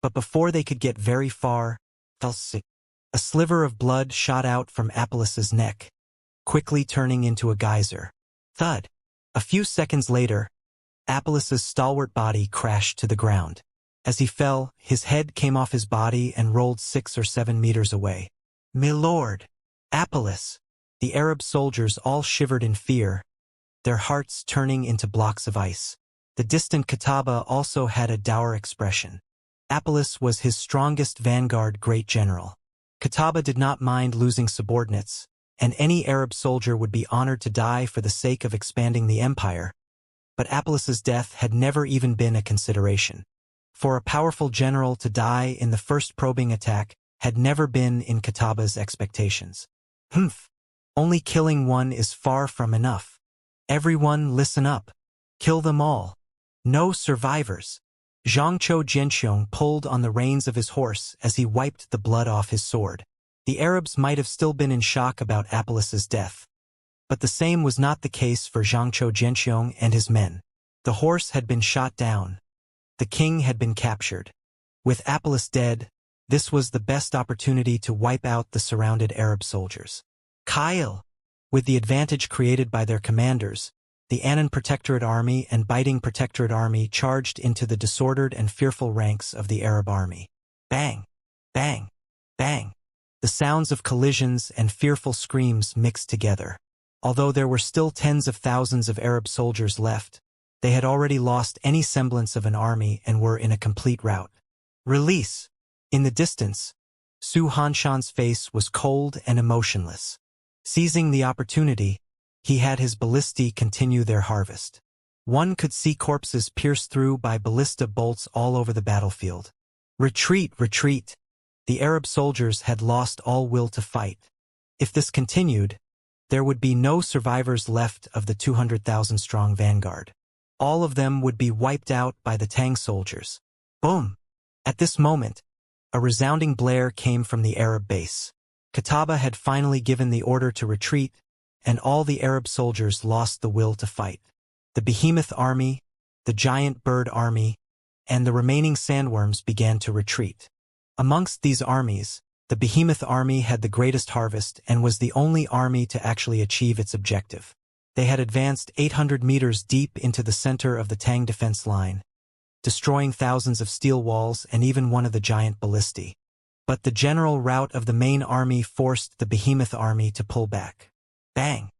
But before they could get very far, a sliver of blood shot out from Apollus's neck, quickly turning into a geyser. Thud. A few seconds later, Apollus's stalwart body crashed to the ground. As he fell, his head came off his body and rolled 6 or 7 meters away. "My lord! Apollus!" The Arab soldiers all shivered in fear, their hearts turning into blocks of ice. The distant Qutaba also had a dour expression. Apollus was his strongest vanguard great general. Qutaba did not mind losing subordinates, and any Arab soldier would be honored to die for the sake of expanding the empire, but Apollus's death had never even been a consideration. For a powerful general to die in the first probing attack had never been in Qutaba's expectations. Only killing one is far from enough. Everyone listen up. Kill them all. No survivors. Xianxia Jianxiong pulled on the reins of his horse as he wiped the blood off his sword. The Arabs might have still been in shock about Apollus's death, but the same was not the case for Xianxia Jianxiong and his men. The horse had been shot down. The king had been captured. With Apollus dead, this was the best opportunity to wipe out the surrounded Arab soldiers. Kyle! With the advantage created by their commanders, the Anan Protectorate Army and Biting Protectorate Army charged into the disordered and fearful ranks of the Arab army. Bang! Bang! Bang! The sounds of collisions and fearful screams mixed together. Although there were still tens of thousands of Arab soldiers left, they had already lost any semblance of an army and were in a complete rout. Release! In the distance, Su Hanshan's face was cold and emotionless. Seizing the opportunity, he had his ballistae continue their harvest. One could see corpses pierced through by ballista bolts all over the battlefield. Retreat, retreat! The Arab soldiers had lost all will to fight. If this continued, there would be no survivors left of the 200,000-strong vanguard. All of them would be wiped out by the Tang soldiers. Boom! At this moment, a resounding blare came from the Arab base. Qutaba had finally given the order to retreat, and all the Arab soldiers lost the will to fight. The behemoth army, the giant bird army, and the remaining sandworms began to retreat. Amongst these armies, the behemoth army had the greatest harvest and was the only army to actually achieve its objective. They had advanced 800 meters deep into the center of the Tang defense line, destroying thousands of steel walls and even one of the giant ballistae. But the general rout of the main army forced the behemoth army to pull back. Bang!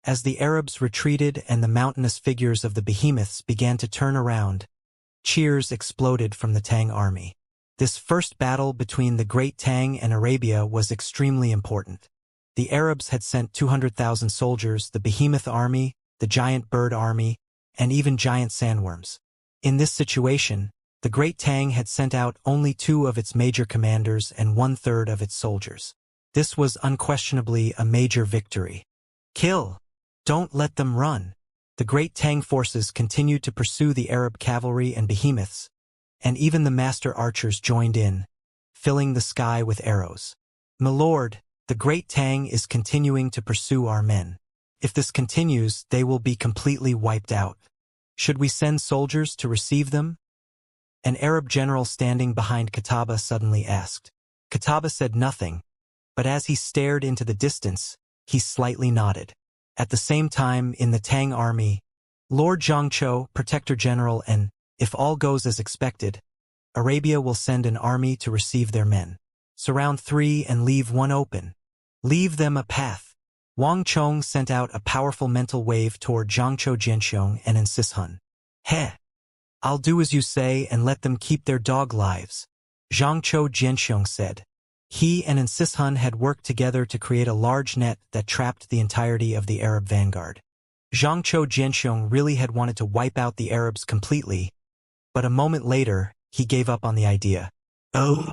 As the Arabs retreated and the mountainous figures of the behemoths began to turn around, cheers exploded from the Tang army. This first battle between the Great Tang and Arabia was extremely important. The Arabs had sent 200,000 soldiers, the behemoth army, the giant bird army, and even giant sandworms. In this situation, the Great Tang had sent out only 2 of its major commanders and 1/3 of its soldiers. This was unquestionably a major victory. Kill! Don't let them run! The Great Tang forces continued to pursue the Arab cavalry and behemoths, and even the master archers joined in, filling the sky with arrows. My lord, the Great Tang is continuing to pursue our men. If this continues, they will be completely wiped out. Should we send soldiers to receive them? An Arab general standing behind Qutaba suddenly asked. Qutaba said nothing, but as he stared into the distance, he slightly nodded. At the same time, in the Tang army, Lord Zhangqiu, Protector General, and, if all goes as expected, Arabia will send an army to receive their men. Surround 3 and leave 1 open. Leave them a path. Wang Chong sent out a powerful mental wave toward Zhangqiu Jianxiong and Insishun. Heh! I'll do as you say and let them keep their dog lives, Zhangqiu Jianxiong said. He and Insishun had worked together to create a large net that trapped the entirety of the Arab vanguard. Zhangqiu Jianxiong really had wanted to wipe out the Arabs completely, but a moment later, he gave up on the idea. Oh,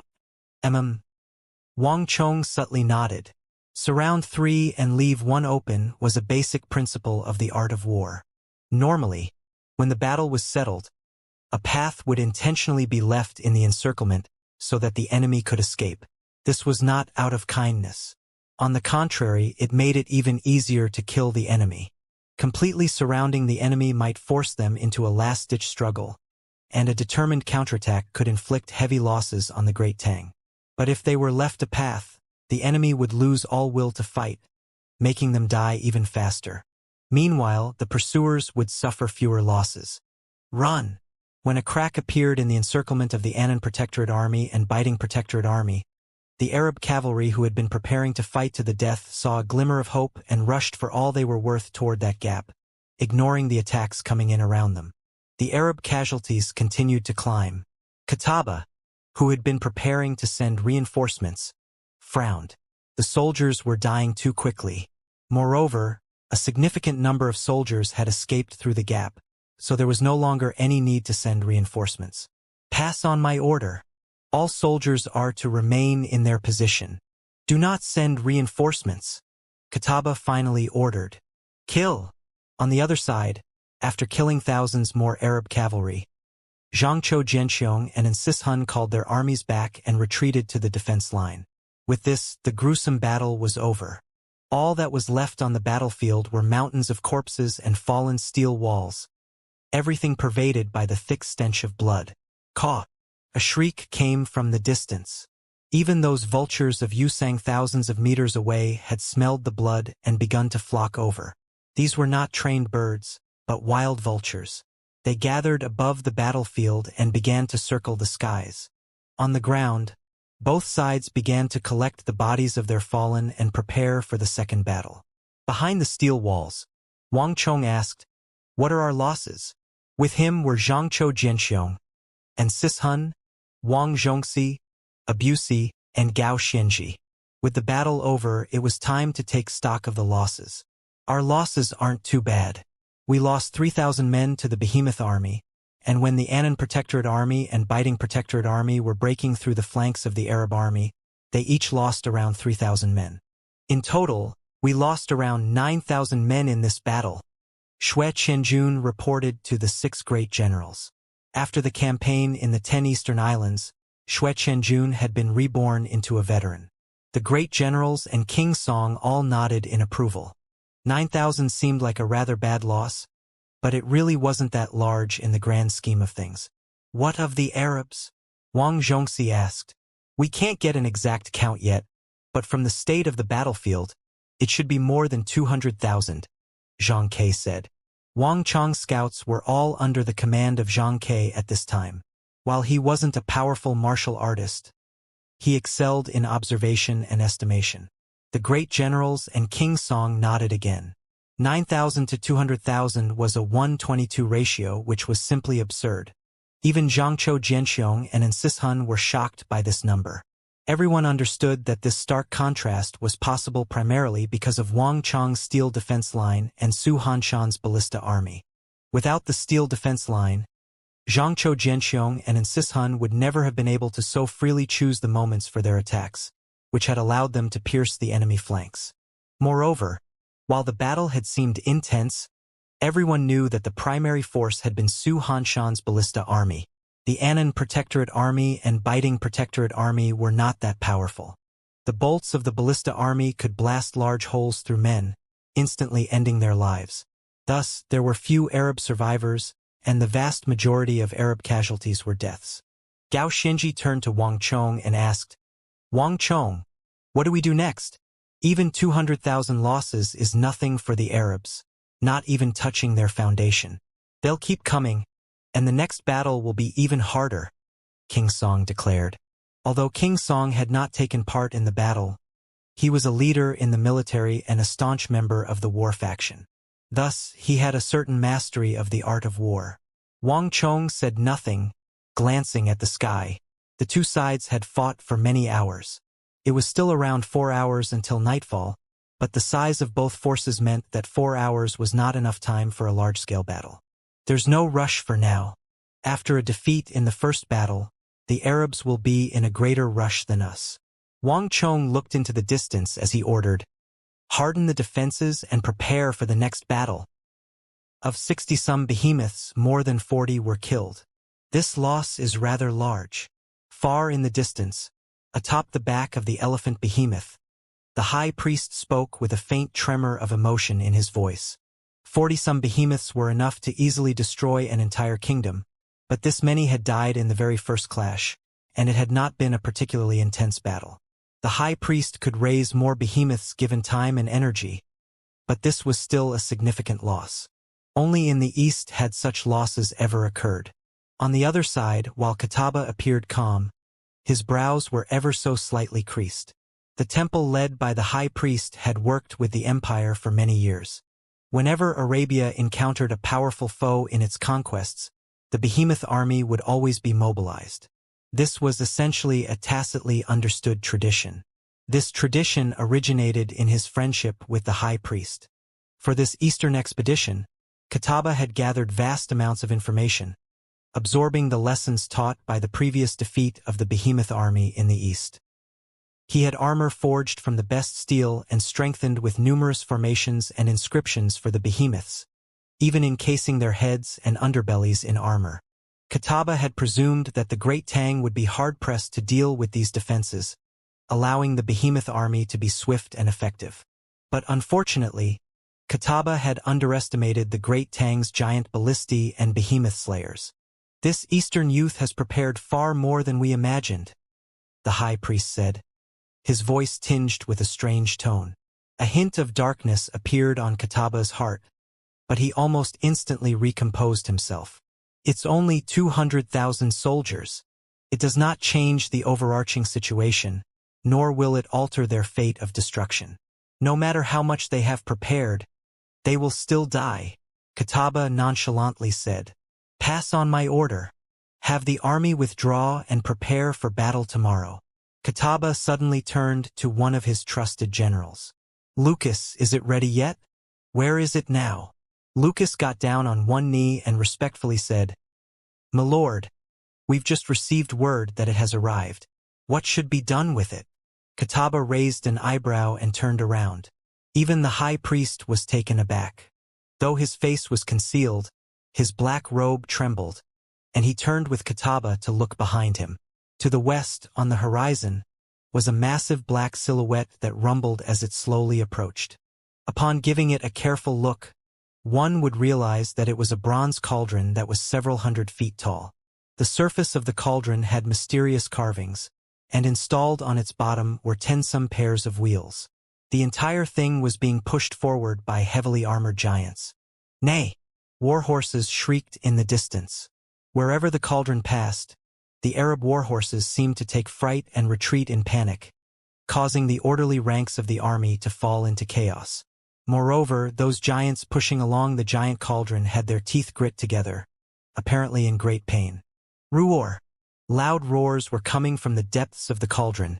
Wang Chong subtly nodded. Surround 3 and leave 1 open was a basic principle of the art of war. Normally, when the battle was settled, a path would intentionally be left in the encirclement so that the enemy could escape. This was not out of kindness. On the contrary, it made it even easier to kill the enemy. Completely surrounding the enemy might force them into a last-ditch struggle, and a determined counterattack could inflict heavy losses on the Great Tang. But if they were left a path, the enemy would lose all will to fight, making them die even faster. Meanwhile, the pursuers would suffer fewer losses. Run! When a crack appeared in the encirclement of the Anan Protectorate Army and Biting Protectorate Army, the Arab cavalry who had been preparing to fight to the death saw a glimmer of hope and rushed for all they were worth toward that gap, ignoring the attacks coming in around them. The Arab casualties continued to climb. Kataba, who had been preparing to send reinforcements, frowned. The soldiers were dying too quickly. Moreover, a significant number of soldiers had escaped through the gap, so there was no longer any need to send reinforcements. Pass on my order. All soldiers are to remain in their position. Do not send reinforcements, Kataba finally ordered. Kill! On the other side, after killing thousands more Arab cavalry, Xianxia Jianxiong and Insishun called their armies back and retreated to the defense line. With this, the gruesome battle was over. All that was left on the battlefield were mountains of corpses and fallen steel walls, everything pervaded by the thick stench of blood. Caw! A shriek came from the distance. Even those vultures of Yusang thousands of meters away had smelled the blood and begun to flock over. These were not trained birds, but wild vultures. They gathered above the battlefield and began to circle the skies. On the ground, both sides began to collect the bodies of their fallen and prepare for the second battle. Behind the steel walls, Wang Chong asked, "What are our losses?" With him were Xianxia Jianxiong and Insishun, Wang Zhongxi, Abusi, and Gao Xianji. With the battle over, it was time to take stock of the losses. Our losses aren't too bad. We lost 3,000 men to the Behemoth army, and when the Anan Protectorate Army and Biting Protectorate Army were breaking through the flanks of the Arab army, they each lost around 3,000 men. In total, we lost around 9,000 men in this battle, Xue Qianjun reported to the 6 great generals. After the campaign in the 10 Eastern Islands, Xue Qianjun had been reborn into a veteran. The great generals and King Song all nodded in approval. 9,000 seemed like a rather bad loss, but it really wasn't that large in the grand scheme of things. What of the Arabs? Wang Zhongxi asked. We can't get an exact count yet, but from the state of the battlefield, it should be more than 200,000, Zhang Ke said. Wang Chong's scouts were all under the command of Zhang Ke at this time. While he wasn't a powerful martial artist, he excelled in observation and estimation. The great generals and King Song nodded again. 9,000 to 200,000 was a 1:22 ratio, which was simply absurd. Even Xianxia Jianxiong and Insishun were shocked by this number. Everyone understood that this stark contrast was possible primarily because of Wang Chong's steel defense line and Su Hanshan's ballista army. Without the steel defense line, Xianxia Jianxiong and Insishun would never have been able to so freely choose the moments for their attacks, which had allowed them to pierce the enemy flanks. Moreover, while the battle had seemed intense, everyone knew that the primary force had been Su Hanshan's ballista army. The Anan Protectorate Army and Biting Protectorate Army were not that powerful. The bolts of the ballista army could blast large holes through men, instantly ending their lives. Thus, there were few Arab survivors, and the vast majority of Arab casualties were deaths. Gao Xianji turned to Wang Chong and asked, Wang Chong, what do we do next? Even 200,000 losses is nothing for the Arabs, not even touching their foundation. They'll keep coming, and the next battle will be even harder, King Song declared. Although King Song had not taken part in the battle, he was a leader in the military and a staunch member of the war faction. Thus, he had a certain mastery of the art of war. Wang Chong said nothing, glancing at the sky. The two sides had fought for many hours. It was still around 4 hours until nightfall, but the size of both forces meant that 4 hours was not enough time for a large-scale battle. There's no rush for now. After a defeat in the first battle, the Arabs will be in a greater rush than us. Wang Chong looked into the distance as he ordered, harden the defenses and prepare for the next battle. Of 60-some behemoths, more than 40 were killed. This loss is rather large. Far in the distance, Atop the back of the elephant behemoth, the high priest spoke with a faint tremor of emotion in his voice. 40-some behemoths were enough to easily destroy an entire kingdom, but this many had died in the very first clash, and it had not been a particularly intense battle. The high priest could raise more behemoths given time and energy, but this was still a significant loss. Only in the east had such losses ever occurred. On the other side, while Kataba appeared calm, his brows were ever so slightly creased. The temple led by the high priest had worked with the empire for many years. Whenever Arabia encountered a powerful foe in its conquests, the behemoth army would always be mobilized. This was essentially a tacitly understood tradition. This tradition originated in his friendship with the high priest. For this eastern expedition, Kataba had gathered vast amounts of information, absorbing the lessons taught by the previous defeat of the behemoth army in the east. He had armor forged from the best steel and strengthened with numerous formations and inscriptions for the behemoths, even encasing their heads and underbellies in armor. Kataba had presumed that the Great Tang would be hard-pressed to deal with these defenses, allowing the behemoth army to be swift and effective. But unfortunately, Kataba had underestimated the Great Tang's giant ballistae and behemoth slayers. "This eastern youth has prepared far more than we imagined," the high priest said, his voice tinged with a strange tone. A hint of darkness appeared on Kataba's heart, but he almost instantly recomposed himself. "It's only 200,000 soldiers. It does not change the overarching situation, nor will it alter their fate of destruction. No matter how much they have prepared, they will still die," Kataba nonchalantly said. "Pass on my order. Have the army withdraw and prepare for battle tomorrow." Kataba suddenly turned to one of his trusted generals. "Lucas, is it ready yet? Where is it now?" Lucas got down on one knee and respectfully said, "My lord, we've just received word that it has arrived. What should be done with it?" Kataba raised an eyebrow and turned around. Even the high priest was taken aback. Though his face was concealed, his black robe trembled, and he turned with Kataba to look behind him. To the west, on the horizon, was a massive black silhouette that rumbled as it slowly approached. Upon giving it a careful look, one would realize that it was a bronze cauldron that was several hundred feet tall. The surface of the cauldron had mysterious carvings, and installed on its bottom were 10-some pairs of wheels. The entire thing was being pushed forward by heavily armored giants. "Nay!" War horses shrieked in the distance. Wherever the cauldron passed, the Arab war horses seemed to take fright and retreat in panic, causing the orderly ranks of the army to fall into chaos. Moreover, those giants pushing along the giant cauldron had their teeth grit together, apparently in great pain. Roar! Loud roars were coming from the depths of the cauldron,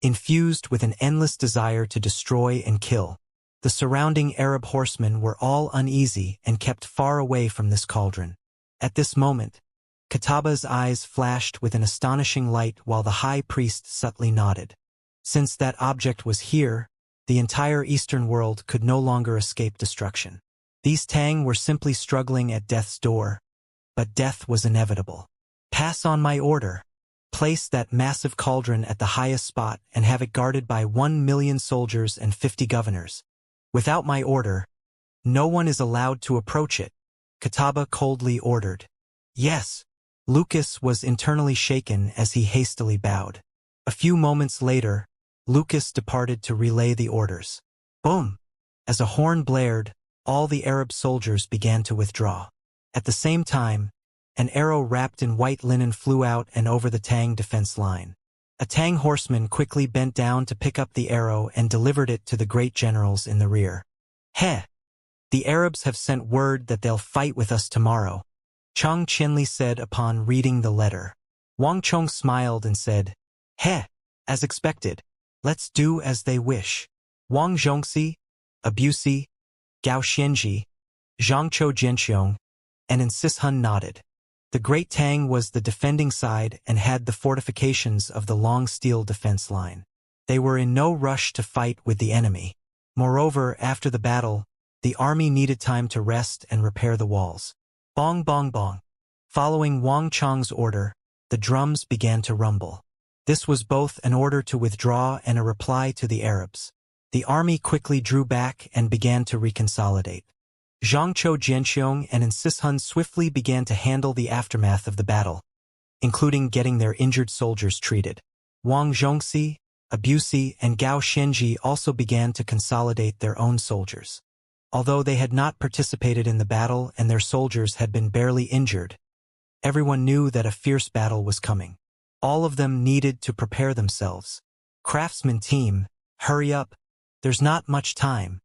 infused with an endless desire to destroy and kill. The surrounding Arab horsemen were all uneasy and kept far away from this cauldron. At this moment, Kataba's eyes flashed with an astonishing light while the high priest subtly nodded. Since that object was here, the entire eastern world could no longer escape destruction. These Tang were simply struggling at death's door, but death was inevitable. "Pass on my order. Place that massive cauldron at the highest spot and have it guarded by 1,000,000 soldiers and 50 governors. Without my order, no one is allowed to approach it," Kataba coldly ordered. "Yes." Lucas was internally shaken as he hastily bowed. A few moments later, Lucas departed to relay the orders. Boom! As a horn blared, all the Arab soldiers began to withdraw. At the same time, an arrow wrapped in white linen flew out and over the Tang defense line. A Tang horseman quickly bent down to pick up the arrow and delivered it to the great generals in the rear. "Heh! The Arabs have sent word that they'll fight with us tomorrow," Chang Qianli said upon reading the letter. Wang Chong smiled and said, "Heh! As expected. Let's do as they wish." Wang Zhongxi, Abusi, Gao Xianji, Zhangchou Jianxiong, and Insishun nodded. The Great Tang was the defending side and had the fortifications of the long steel defense line. They were in no rush to fight with the enemy. Moreover, after the battle, the army needed time to rest and repair the walls. Bong bong bong. Following Wang Chong's order, the drums began to rumble. This was both an order to withdraw and a reply to the Arabs. The army quickly drew back and began to reconsolidate. Xianxia Jianxiong and Insishun swiftly began to handle the aftermath of the battle, including getting their injured soldiers treated. Wang Zhongxi, Abusi, and Gao Shenji also began to consolidate their own soldiers. Although they had not participated in the battle and their soldiers had been barely injured, everyone knew that a fierce battle was coming. All of them needed to prepare themselves. Craftsman team, hurry up. There's not much time.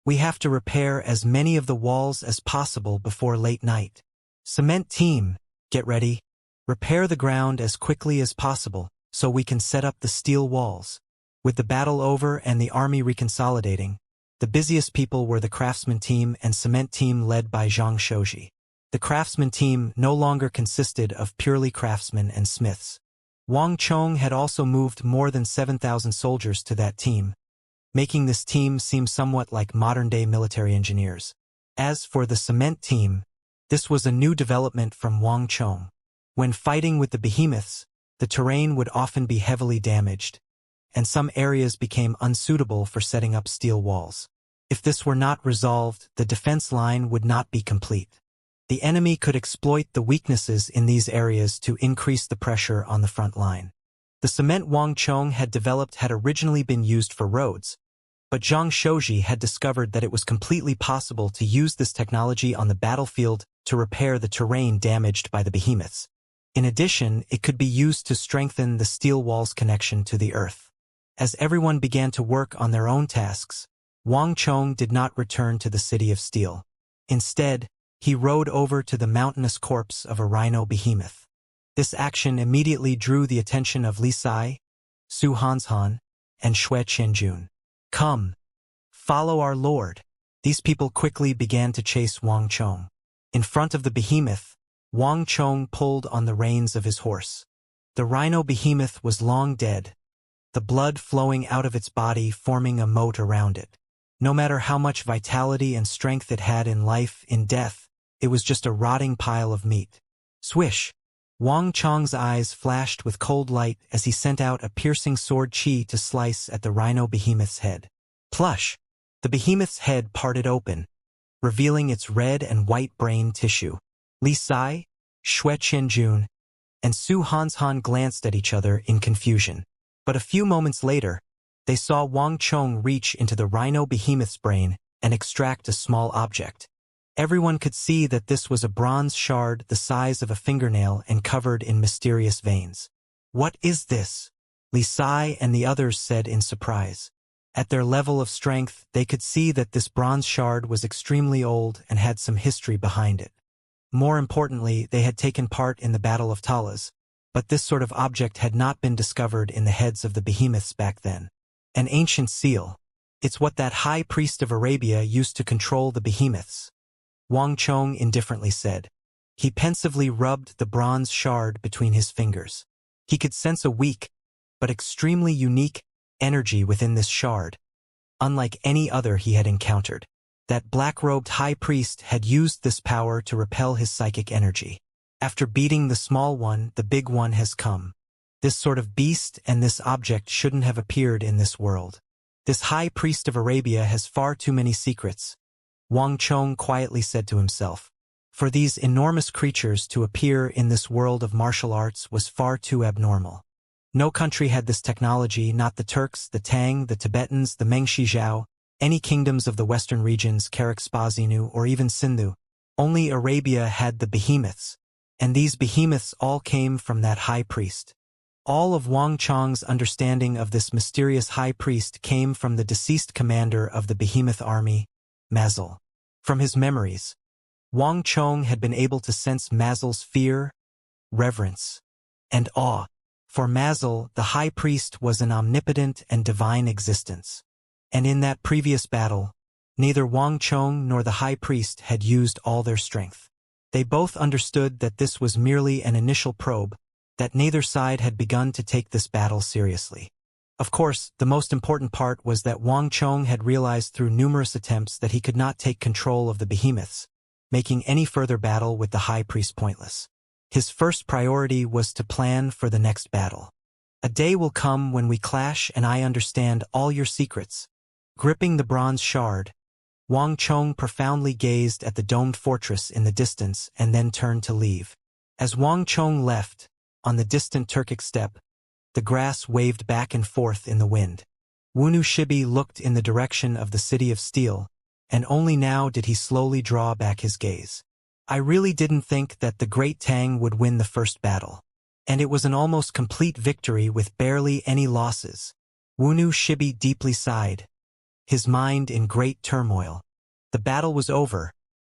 We have to repair as many of the walls as possible before late night. Cement team, get ready. Repair the ground as quickly as possible so we can set up the steel walls. With the battle over and the army reconsolidating, the busiest people were the craftsman team and cement team led by Zhang Shouji. The craftsman team no longer consisted of purely craftsmen and smiths. Wang Chong had also moved more than 7,000 soldiers to that team, making this team seem somewhat like modern-day military engineers. As for the cement team, this was a new development from Wang Chong. When fighting with the behemoths, the terrain would often be heavily damaged, and some areas became unsuitable for setting up steel walls. If this were not resolved, the defense line would not be complete. The enemy could exploit the weaknesses in these areas to increase the pressure on the front line. The cement Wang Chong had developed had originally been used for roads, but Zhang Shouji had discovered that it was completely possible to use this technology on the battlefield to repair the terrain damaged by the behemoths. In addition, it could be used to strengthen the steel wall's connection to the earth. As everyone began to work on their own tasks, Wang Chong did not return to the city of steel. Instead, he rode over to the mountainous corpse of a rhino behemoth. This action immediately drew the attention of Li Sai, Su Hanshan, and Xue Qianjun. Come, follow our lord. These people quickly began to chase Wang Chong. In front of the behemoth, Wang Chong pulled on the reins of his horse. The rhino behemoth was long dead, the blood flowing out of its body forming a moat around it. No matter how much vitality and strength it had in life, in death, it was just a rotting pile of meat. Swish! Wang Chong's eyes flashed with cold light as he sent out a piercing sword chi to slice at the rhino behemoth's head. Plush! The behemoth's head parted open, revealing its red and white brain tissue. Li Sai, Xue Qianjun, and Su Hanshan glanced at each other in confusion. But a few moments later, they saw Wang Chong reach into the rhino behemoth's brain and extract a small object. Everyone could see that this was a bronze shard the size of a fingernail and covered in mysterious veins. What is this? Li Sai and the others said in surprise. At their level of strength, they could see that this bronze shard was extremely old and had some history behind it. More importantly, they had taken part in the Battle of Talas, but this sort of object had not been discovered in the heads of the behemoths back then. An ancient seal. It's what that high priest of Arabia used to control the behemoths. Wang Chong indifferently said. He pensively rubbed the bronze shard between his fingers. He could sense a weak, but extremely unique, energy within this shard, unlike any other he had encountered. That black-robed high priest had used this power to repel his psychic energy. After beating the small one, the big one has come. This sort of beast and this object shouldn't have appeared in this world. This high priest of Arabia has far too many secrets, Wang Chong quietly said to himself. For these enormous creatures to appear in this world of martial arts was far too abnormal. No country had this technology, not the Turks, the Tang, the Tibetans, the Mengshi-Zhao, any kingdoms of the western regions, Karak-Spazinu, or even Sindhu. Only Arabia had the behemoths, and these behemoths all came from that high priest. All of Wang Chong's understanding of this mysterious high priest came from the deceased commander of the behemoth army, Mazel. From his memories, Wang Chong had been able to sense Mazel's fear, reverence, and awe. For Mazel, the high priest was an omnipotent and divine existence. And in that previous battle, neither Wang Chong nor the high priest had used all their strength. They both understood that this was merely an initial probe, that neither side had begun to take this battle seriously. Of course, the most important part was that Wang Chong had realized through numerous attempts that he could not take control of the behemoths, making any further battle with the high priest pointless. His first priority was to plan for the next battle. A day will come when we clash and I understand all your secrets. Gripping the bronze shard, Wang Chong profoundly gazed at the domed fortress in the distance and then turned to leave. As Wang Chong left, on the distant Turkic steppe, the grass waved back and forth in the wind. Wunu Shibi looked in the direction of the city of steel, and only now did he slowly draw back his gaze. I really didn't think that the Great Tang would win the first battle. And it was an almost complete victory with barely any losses. Wunu Shibi deeply sighed, his mind in great turmoil. The battle was over,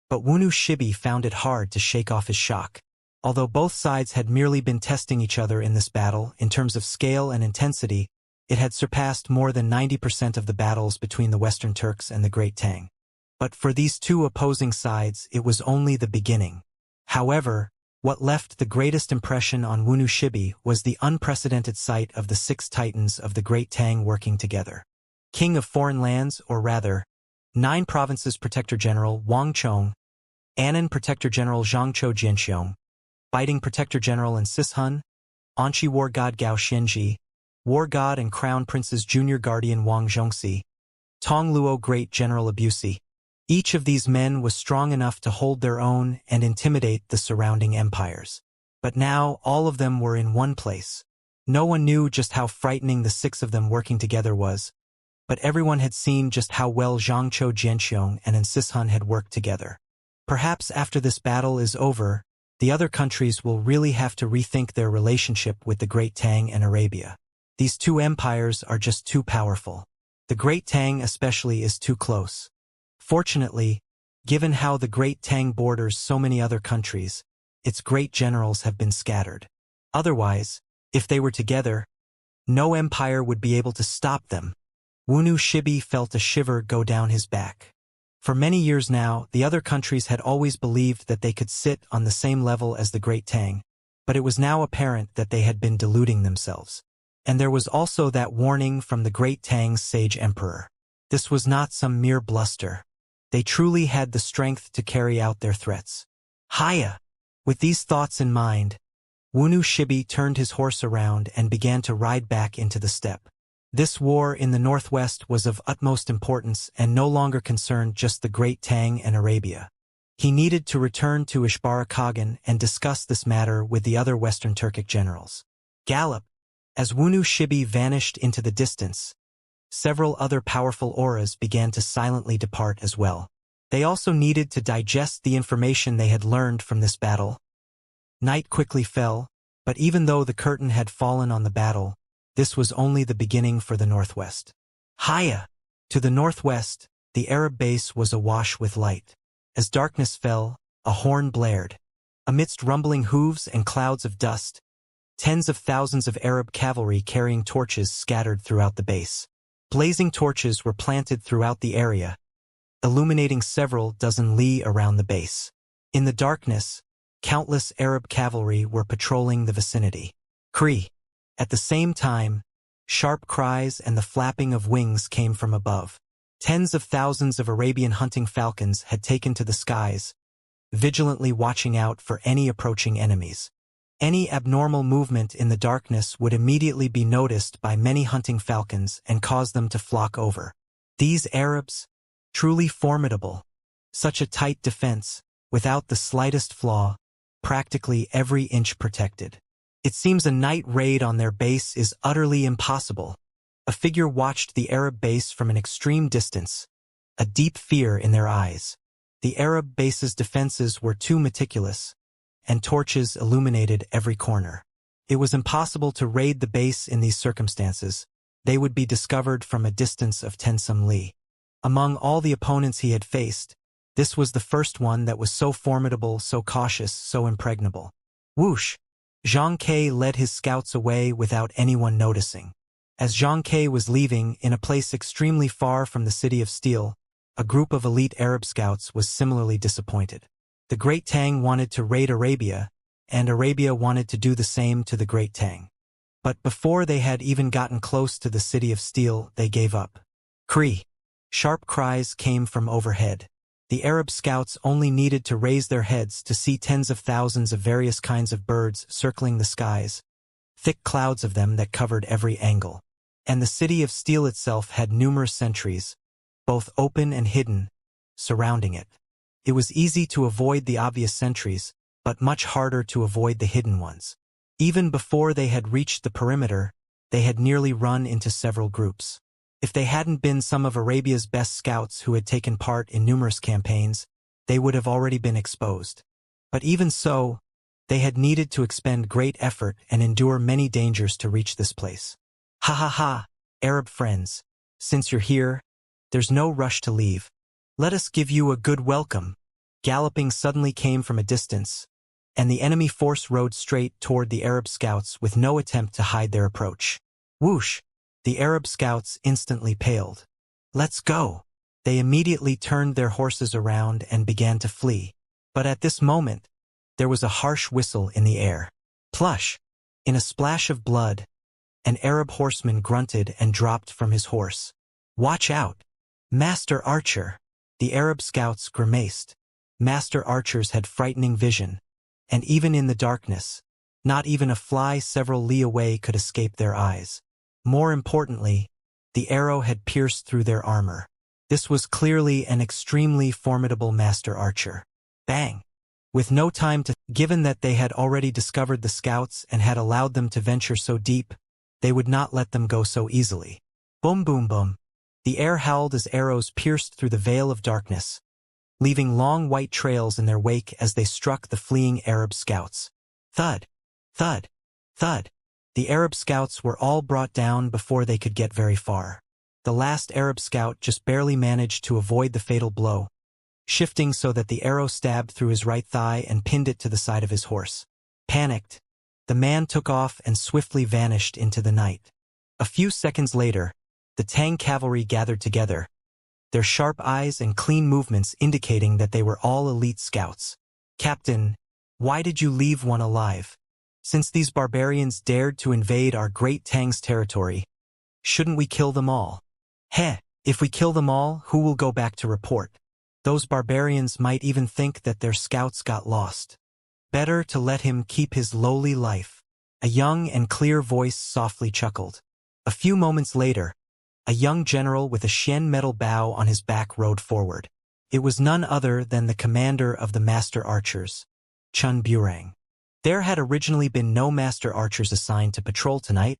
but Wunu Shibi found it hard to shake off his shock. Although both sides had merely been testing each other in this battle, in terms of scale and intensity, it had surpassed more than 90% of the battles between the Western Turks and the Great Tang. But for these two opposing sides, it was only the beginning. However, what left the greatest impression on Wunu Shibi was the unprecedented sight of the 6 titans of the Great Tang working together. King of Foreign Lands, or rather, 9 Provinces Protector General Wang Chong, Annan Protector General Zhangqiu Jianxiong, Fighting Protector General and Sishun, Anqi War God Gao Xianji, War God and Crown Prince's Junior Guardian Wang Zhongxi, Tong Luo Great General Abusi. Each of these men was strong enough to hold their own and intimidate the surrounding empires. But now all of them were in one place. No one knew just how frightening the 6 of them working together was, but everyone had seen just how well Zhangqiu Jianxiong and Sishun had worked together. Perhaps after this battle is over, the other countries will really have to rethink their relationship with the Great Tang and Arabia. These 2 empires are just too powerful. The Great Tang especially is too close. Fortunately, given how the Great Tang borders so many other countries, its great generals have been scattered. Otherwise, if they were together, no empire would be able to stop them. Wunu Shibi felt a shiver go down his back. For many years now, the other countries had always believed that they could sit on the same level as the Great Tang, but it was now apparent that they had been deluding themselves. And there was also that warning from the Great Tang's sage emperor. This was not some mere bluster. They truly had the strength to carry out their threats. Hiya! With these thoughts in mind, Wunu Shibi turned his horse around and began to ride back into the steppe. This war in the northwest was of utmost importance and no longer concerned just the Great Tang and Arabia. He needed to return to Ishbara Kagan and discuss this matter with the other Western Turkic generals. Gallop! As Wunu Shibi vanished into the distance, several other powerful auras began to silently depart as well. They also needed to digest the information they had learned from this battle. Night quickly fell, but even though the curtain had fallen on the battle, this was only the beginning for the northwest. Hiya! To the northwest, the Arab base was awash with light. As darkness fell, a horn blared. Amidst rumbling hooves and clouds of dust, tens of thousands of Arab cavalry carrying torches scattered throughout the base. Blazing torches were planted throughout the area, illuminating several dozen li around the base. In the darkness, countless Arab cavalry were patrolling the vicinity. Kree! At the same time, sharp cries and the flapping of wings came from above. Tens of thousands of Arabian hunting falcons had taken to the skies, vigilantly watching out for any approaching enemies. Any abnormal movement in the darkness would immediately be noticed by many hunting falcons and cause them to flock over. These Arabs, truly formidable. Such a tight defense, without the slightest flaw, practically every inch protected. It seems a night raid on their base is utterly impossible. A figure watched the Arab base from an extreme distance, a deep fear in their eyes. The Arab base's defenses were too meticulous, and torches illuminated every corner. It was impossible to raid the base in these circumstances. They would be discovered from a distance of 10 some li. Among all the opponents he had faced, this was the first one that was so formidable, so cautious, so impregnable. Whoosh! Xianxia led his scouts away without anyone noticing. As Xianxia was leaving, in a place extremely far from the city of steel, a group of elite Arab scouts was similarly disappointed. The Great Tang wanted to raid Arabia, and Arabia wanted to do the same to the Great Tang. But before they had even gotten close to the city of steel, they gave up. Kree! Sharp cries came from overhead. The Arab scouts only needed to raise their heads to see tens of thousands of various kinds of birds circling the skies, thick clouds of them that covered every angle. And the city of steel itself had numerous sentries, both open and hidden, surrounding it. It was easy to avoid the obvious sentries, but much harder to avoid the hidden ones. Even before they had reached the perimeter, they had nearly run into several groups. If they hadn't been some of Arabia's best scouts who had taken part in numerous campaigns, they would have already been exposed. But even so, they had needed to expend great effort and endure many dangers to reach this place. Ha ha ha, Arab friends, since you're here, there's no rush to leave. Let us give you a good welcome. Galloping suddenly came from a distance, and the enemy force rode straight toward the Arab scouts with no attempt to hide their approach. Whoosh! The Arab scouts instantly paled. Let's go! They immediately turned their horses around and began to flee. But at this moment, there was a harsh whistle in the air. Plush! In a splash of blood, an Arab horseman grunted and dropped from his horse. Watch out! Master Archer! The Arab scouts grimaced. Master Archers had frightening vision, and even in the darkness, not even a fly several li away could escape their eyes. More importantly, the arrow had pierced through their armor. This was clearly an extremely formidable Master Archer. Bang! With no time to, given that they had already discovered the scouts and had allowed them to venture so deep, they would not let them go so easily. Boom boom boom. The air howled as arrows pierced through the veil of darkness, leaving long white trails in their wake as they struck the fleeing Arab scouts. Thud! Thud! Thud! The Arab scouts were all brought down before they could get very far. The last Arab scout just barely managed to avoid the fatal blow, shifting so that the arrow stabbed through his right thigh and pinned it to the side of his horse. Panicked, the man took off and swiftly vanished into the night. A few seconds later, the Tang cavalry gathered together, their sharp eyes and clean movements indicating that they were all elite scouts. Captain, why did you leave one alive? Since these barbarians dared to invade our great Tang's territory, shouldn't we kill them all? Heh, if we kill them all, who will go back to report? Those barbarians might even think that their scouts got lost. Better to let him keep his lowly life. A young and clear voice softly chuckled. A few moments later, a young general with a Xian metal bow on his back rode forward. It was none other than the commander of the Master Archers, Chun Burang. There had originally been no Master Archers assigned to patrol tonight,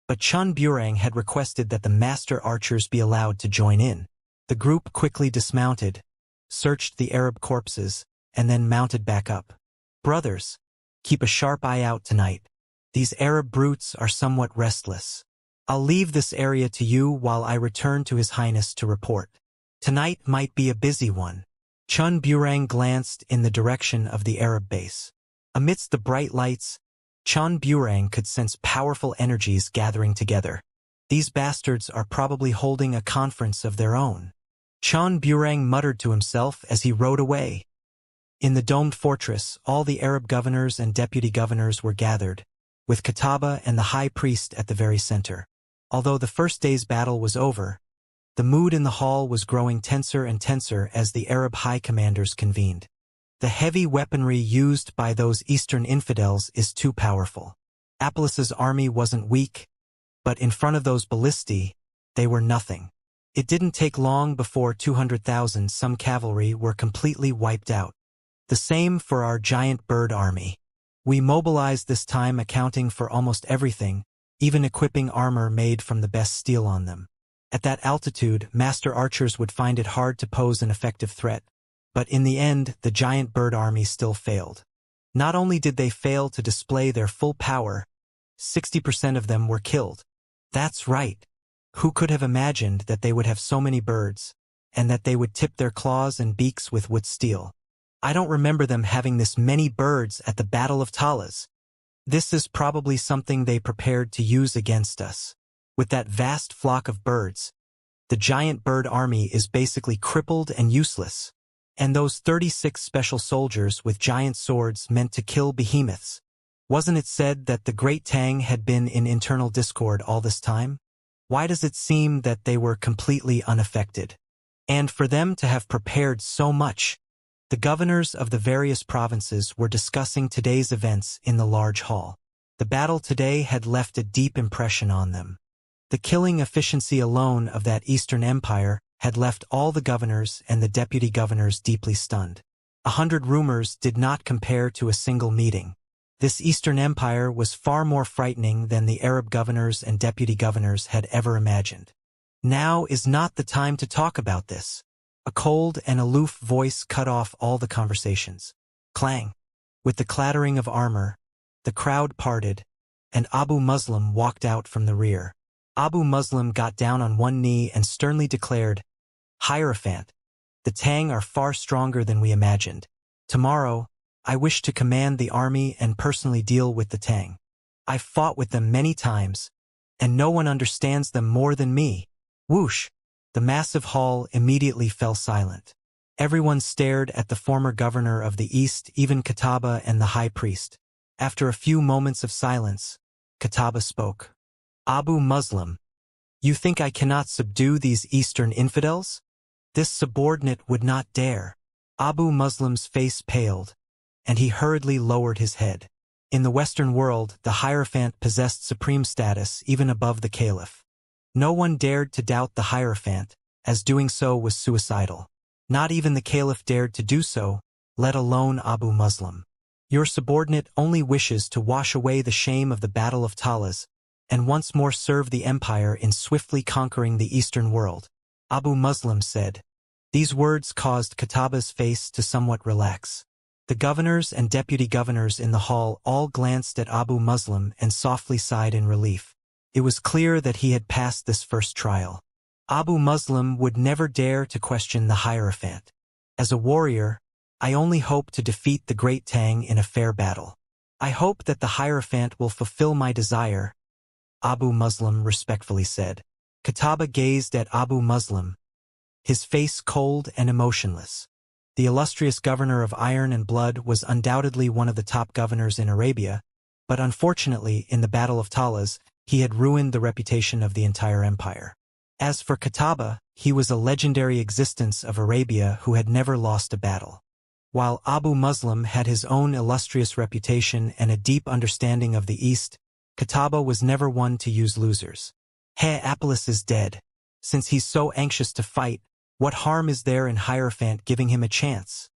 but Chun Burang had requested that the Master Archers be allowed to join in. The group quickly dismounted, searched the Arab corpses, and then mounted back up. Brothers, keep a sharp eye out tonight. These Arab brutes are somewhat restless. I'll leave this area to you while I return to His Highness to report. Tonight might be a busy one. Chun Burang glanced in the direction of the Arab base. Amidst the bright lights, Chun Burang could sense powerful energies gathering together. These bastards are probably holding a conference of their own. Chun Burang muttered to himself as he rode away. In the domed fortress, all the Arab governors and deputy governors were gathered, with Kataba and the high priest at the very center. Although the first day's battle was over, the mood in the hall was growing tenser and tenser as the Arab high commanders convened. The heavy weaponry used by those Eastern infidels is too powerful. Apollus's army wasn't weak, but in front of those ballistae, they were nothing. It didn't take long before 200,000 some cavalry were completely wiped out. The same for our giant bird army. We mobilized this time, accounting for almost everything, even equipping armor made from the best steel on them. At that altitude, Master Archers would find it hard to pose an effective threat, but in the end, the giant bird army still failed. Not only did they fail to display their full power, 60% of them were killed. That's right. Who could have imagined that they would have so many birds, and that they would tip their claws and beaks with wood steel? I don't remember them having this many birds at the Battle of Talas. This is probably something they prepared to use against us. With that vast flock of birds, the giant bird army is basically crippled and useless. And those 36 special soldiers with giant swords meant to kill behemoths. Wasn't it said that the Great Tang had been in internal discord all this time? Why does it seem that they were completely unaffected? And for them to have prepared so much, the governors of the various provinces were discussing today's events in the large hall. The battle today had left a deep impression on them. The killing efficiency alone of that Eastern Empire had left all the governors and the deputy governors deeply stunned. 100 rumors did not compare to a single meeting. This Eastern Empire was far more frightening than the Arab governors and deputy governors had ever imagined. Now is not the time to talk about this. A cold and aloof voice cut off all the conversations. Clang. With the clattering of armor, the crowd parted, and Abu Muslim walked out from the rear. Abu Muslim got down on one knee and sternly declared, "Hierophant, the Tang are far stronger than we imagined. Tomorrow, I wish to command the army and personally deal with the Tang. I've fought with them many times, and no one understands them more than me." Whoosh! The massive hall immediately fell silent. Everyone stared at the former governor of the East, even Kataba and the high priest. After a few moments of silence, Kataba spoke. "Abu Muslim, you think I cannot subdue these Eastern infidels? This subordinate would not dare." Abu Muslim's face paled, and he hurriedly lowered his head. In the Western world, the Hierophant possessed supreme status even above the Caliph. No one dared to doubt the Hierophant, as doing so was suicidal. Not even the Caliph dared to do so, let alone Abu Muslim. Your subordinate only wishes to wash away the shame of the Battle of Talas, and once more serve the Empire in swiftly conquering the Eastern world, Abu Muslim said. These words caused Kataba's face to somewhat relax. The governors and deputy governors in the hall all glanced at Abu Muslim and softly sighed in relief. It was clear that he had passed this first trial. Abu Muslim would never dare to question the Hierophant. As a warrior, I only hope to defeat the Great Tang in a fair battle. I hope that the Hierophant will fulfill my desire, Abu Muslim respectfully said. Kataba gazed at Abu Muslim, his face cold and emotionless. The illustrious governor of Iron and Blood was undoubtedly one of the top governors in Arabia, but unfortunately in the Battle of Talas, he had ruined the reputation of the entire empire. As for Kataba, he was a legendary existence of Arabia who had never lost a battle. While Abu Muslim had his own illustrious reputation and a deep understanding of the East, Kataba was never one to use losers. Hey, Apollos is dead. Since he's so anxious to fight, what harm is there in Hierophant giving him a chance?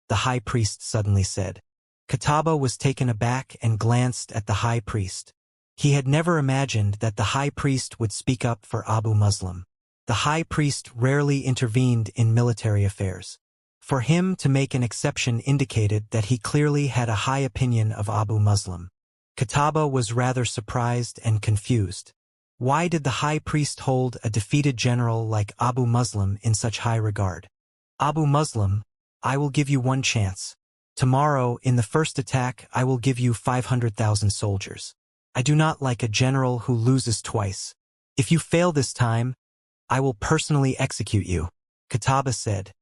The high priest suddenly said. Kataba was taken aback and glanced at the high priest. He had never imagined that the high priest would speak up for Abu Muslim. The high priest rarely intervened in military affairs. For him to make an exception indicated that he clearly had a high opinion of Abu Muslim. Kataba was rather surprised and confused. Why did the high priest hold a defeated general like Abu Muslim in such high regard? Abu Muslim, I will give you one chance. Tomorrow, in the first attack, I will give you 500,000 soldiers. I do not like a general who loses twice. If you fail this time, I will personally execute you, Kataba said.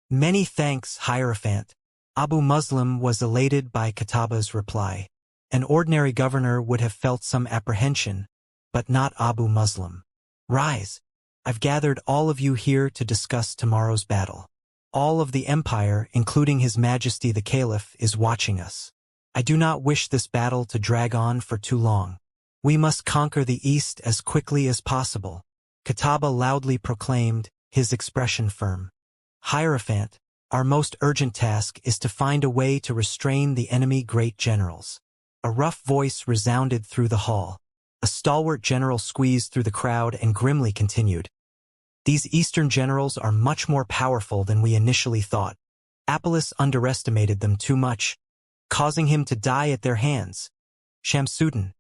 Many thanks, Hierophant. Abu Muslim was elated by Kataba's reply. An ordinary governor would have felt some apprehension, but not Abu Muslim. Rise. I've gathered all of you here to discuss tomorrow's battle. All of the empire, including His Majesty the Caliph, is watching us. I do not wish this battle to drag on for too long. We must conquer the East as quickly as possible. Kataba loudly proclaimed, his expression firm. Hierophant, our most urgent task is to find a way to restrain the enemy great generals. A rough voice resounded through the hall. A stalwart general squeezed through the crowd and grimly continued. These Eastern generals are much more powerful than we initially thought. Apollos underestimated them too much, causing him to die at their hands. Shamsuddin.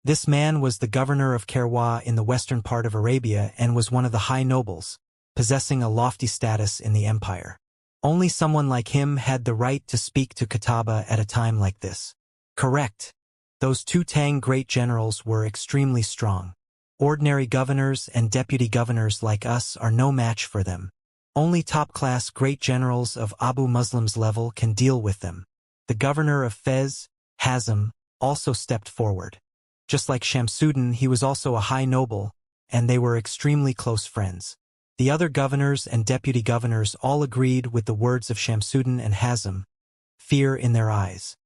This man was the governor of Kerwa in the western part of Arabia and was one of the high nobles, possessing a lofty status in the empire. Only someone like him had the right to speak to Kataba at a time like this. Correct. Those two Tang great generals were extremely strong. Ordinary governors and deputy governors like us are no match for them. Only top-class great generals of Abu Muslim's level can deal with them. The governor of Fez, Hazm, also stepped forward. Just like Shamsuddin, he was also a high noble, and they were extremely close friends. The other governors and deputy governors all agreed with the words of Shamsuddin and Hazm, fear in their eyes.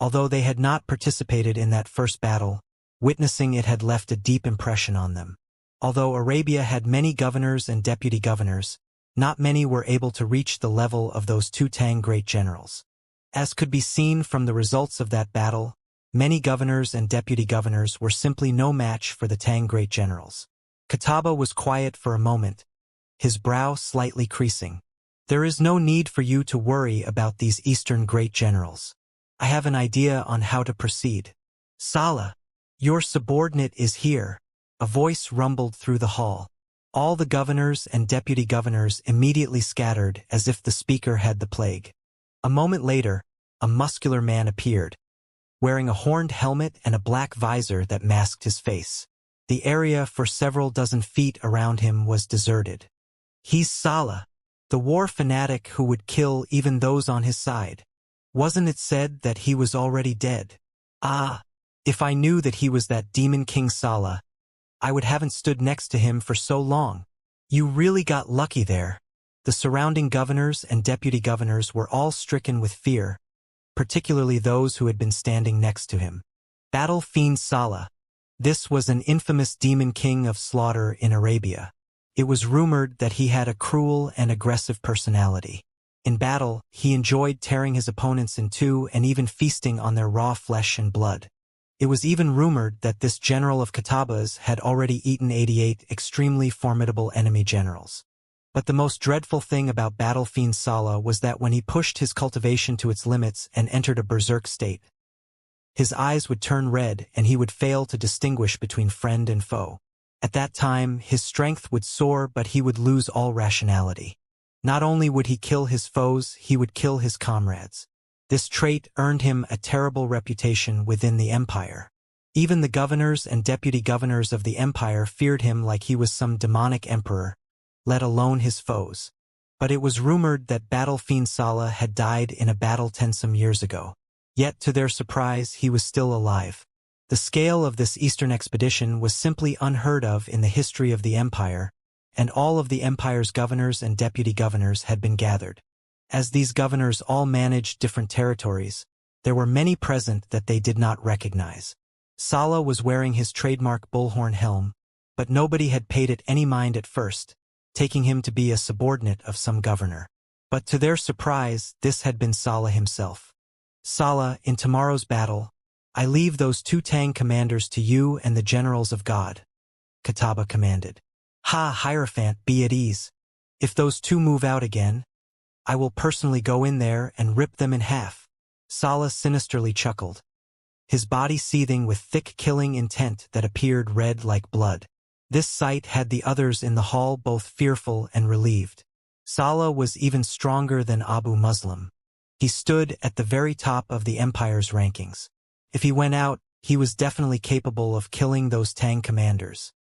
Although they had not participated in that first battle, witnessing it had left a deep impression on them. Although Arabia had many governors and deputy governors, not many were able to reach the level of those two Tang great generals. As could be seen from the results of that battle, many governors and deputy governors were simply no match for the Tang great generals. Catawba was quiet for a moment, his brow slightly creasing. There is no need for you to worry about these Eastern great generals. I have an idea on how to proceed. Sala, your subordinate is here. A voice rumbled through the hall. All the governors and deputy governors immediately scattered as if the speaker had the plague. A moment later, a muscular man appeared, wearing a horned helmet and a black visor that masked his face. The area for several dozen feet around him was deserted. He's Sala, the war fanatic who would kill even those on his side. Wasn't it said that he was already dead? Ah, if I knew that he was that demon king Sala, I would haven't stood next to him for so long. You really got lucky there. The surrounding governors and deputy governors were all stricken with fear, particularly those who had been standing next to him. Battle Fiend Sala. This was an infamous demon king of slaughter in Arabia. It was rumored that he had a cruel and aggressive personality. In battle, he enjoyed tearing his opponents in two and even feasting on their raw flesh and blood. It was even rumored that this general of Catawba's had already eaten 88 extremely formidable enemy generals. But the most dreadful thing about Battle Fiend Sala was that when he pushed his cultivation to its limits and entered a berserk state, his eyes would turn red and he would fail to distinguish between friend and foe. At that time, his strength would soar, but he would lose all rationality. Not only would he kill his foes, he would kill his comrades. This trait earned him a terrible reputation within the empire. Even the governors and deputy governors of the empire feared him like he was some demonic emperor, let alone his foes. But it was rumored that Battle Fiend Sala had died in a battle 10 years ago. Yet to their surprise, he was still alive. The scale of this eastern expedition was simply unheard of in the history of the empire, and all of the empire's governors and deputy governors had been gathered. As these governors all managed different territories, there were many present that they did not recognize. Sala was wearing his trademark bullhorn helm, but nobody had paid it any mind at first, taking him to be a subordinate of some governor. But to their surprise, this had been Sala himself. Sala, in tomorrow's battle, I leave those two Tang commanders to you and the generals of God, Catawba commanded. Ha, Hierophant, be at ease. If those two move out again, I will personally go in there and rip them in half. Sala sinisterly chuckled, his body seething with thick killing intent that appeared red like blood. This sight had the others in the hall both fearful and relieved. Sala was even stronger than Abu Muslim. He stood at the very top of the empire's rankings. If he went out, he was definitely capable of killing those Tang commanders.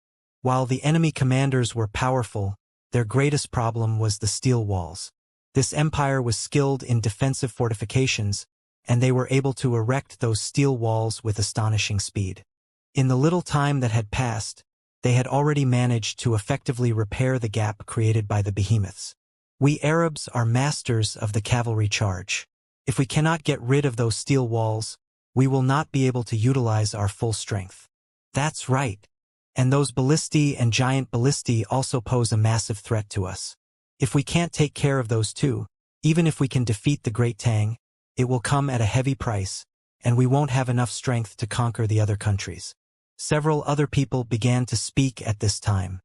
While the enemy commanders were powerful, their greatest problem was the steel walls. This empire was skilled in defensive fortifications, and they were able to erect those steel walls with astonishing speed. In the little time that had passed, they had already managed to effectively repair the gap created by the behemoths. We Arabs are masters of the cavalry charge. If we cannot get rid of those steel walls, we will not be able to utilize our full strength. That's right. And those ballistae and giant ballistae also pose a massive threat to us. If we can't take care of those two, even if we can defeat the Great Tang, it will come at a heavy price, and we won't have enough strength to conquer the other countries. Several other people began to speak at this time.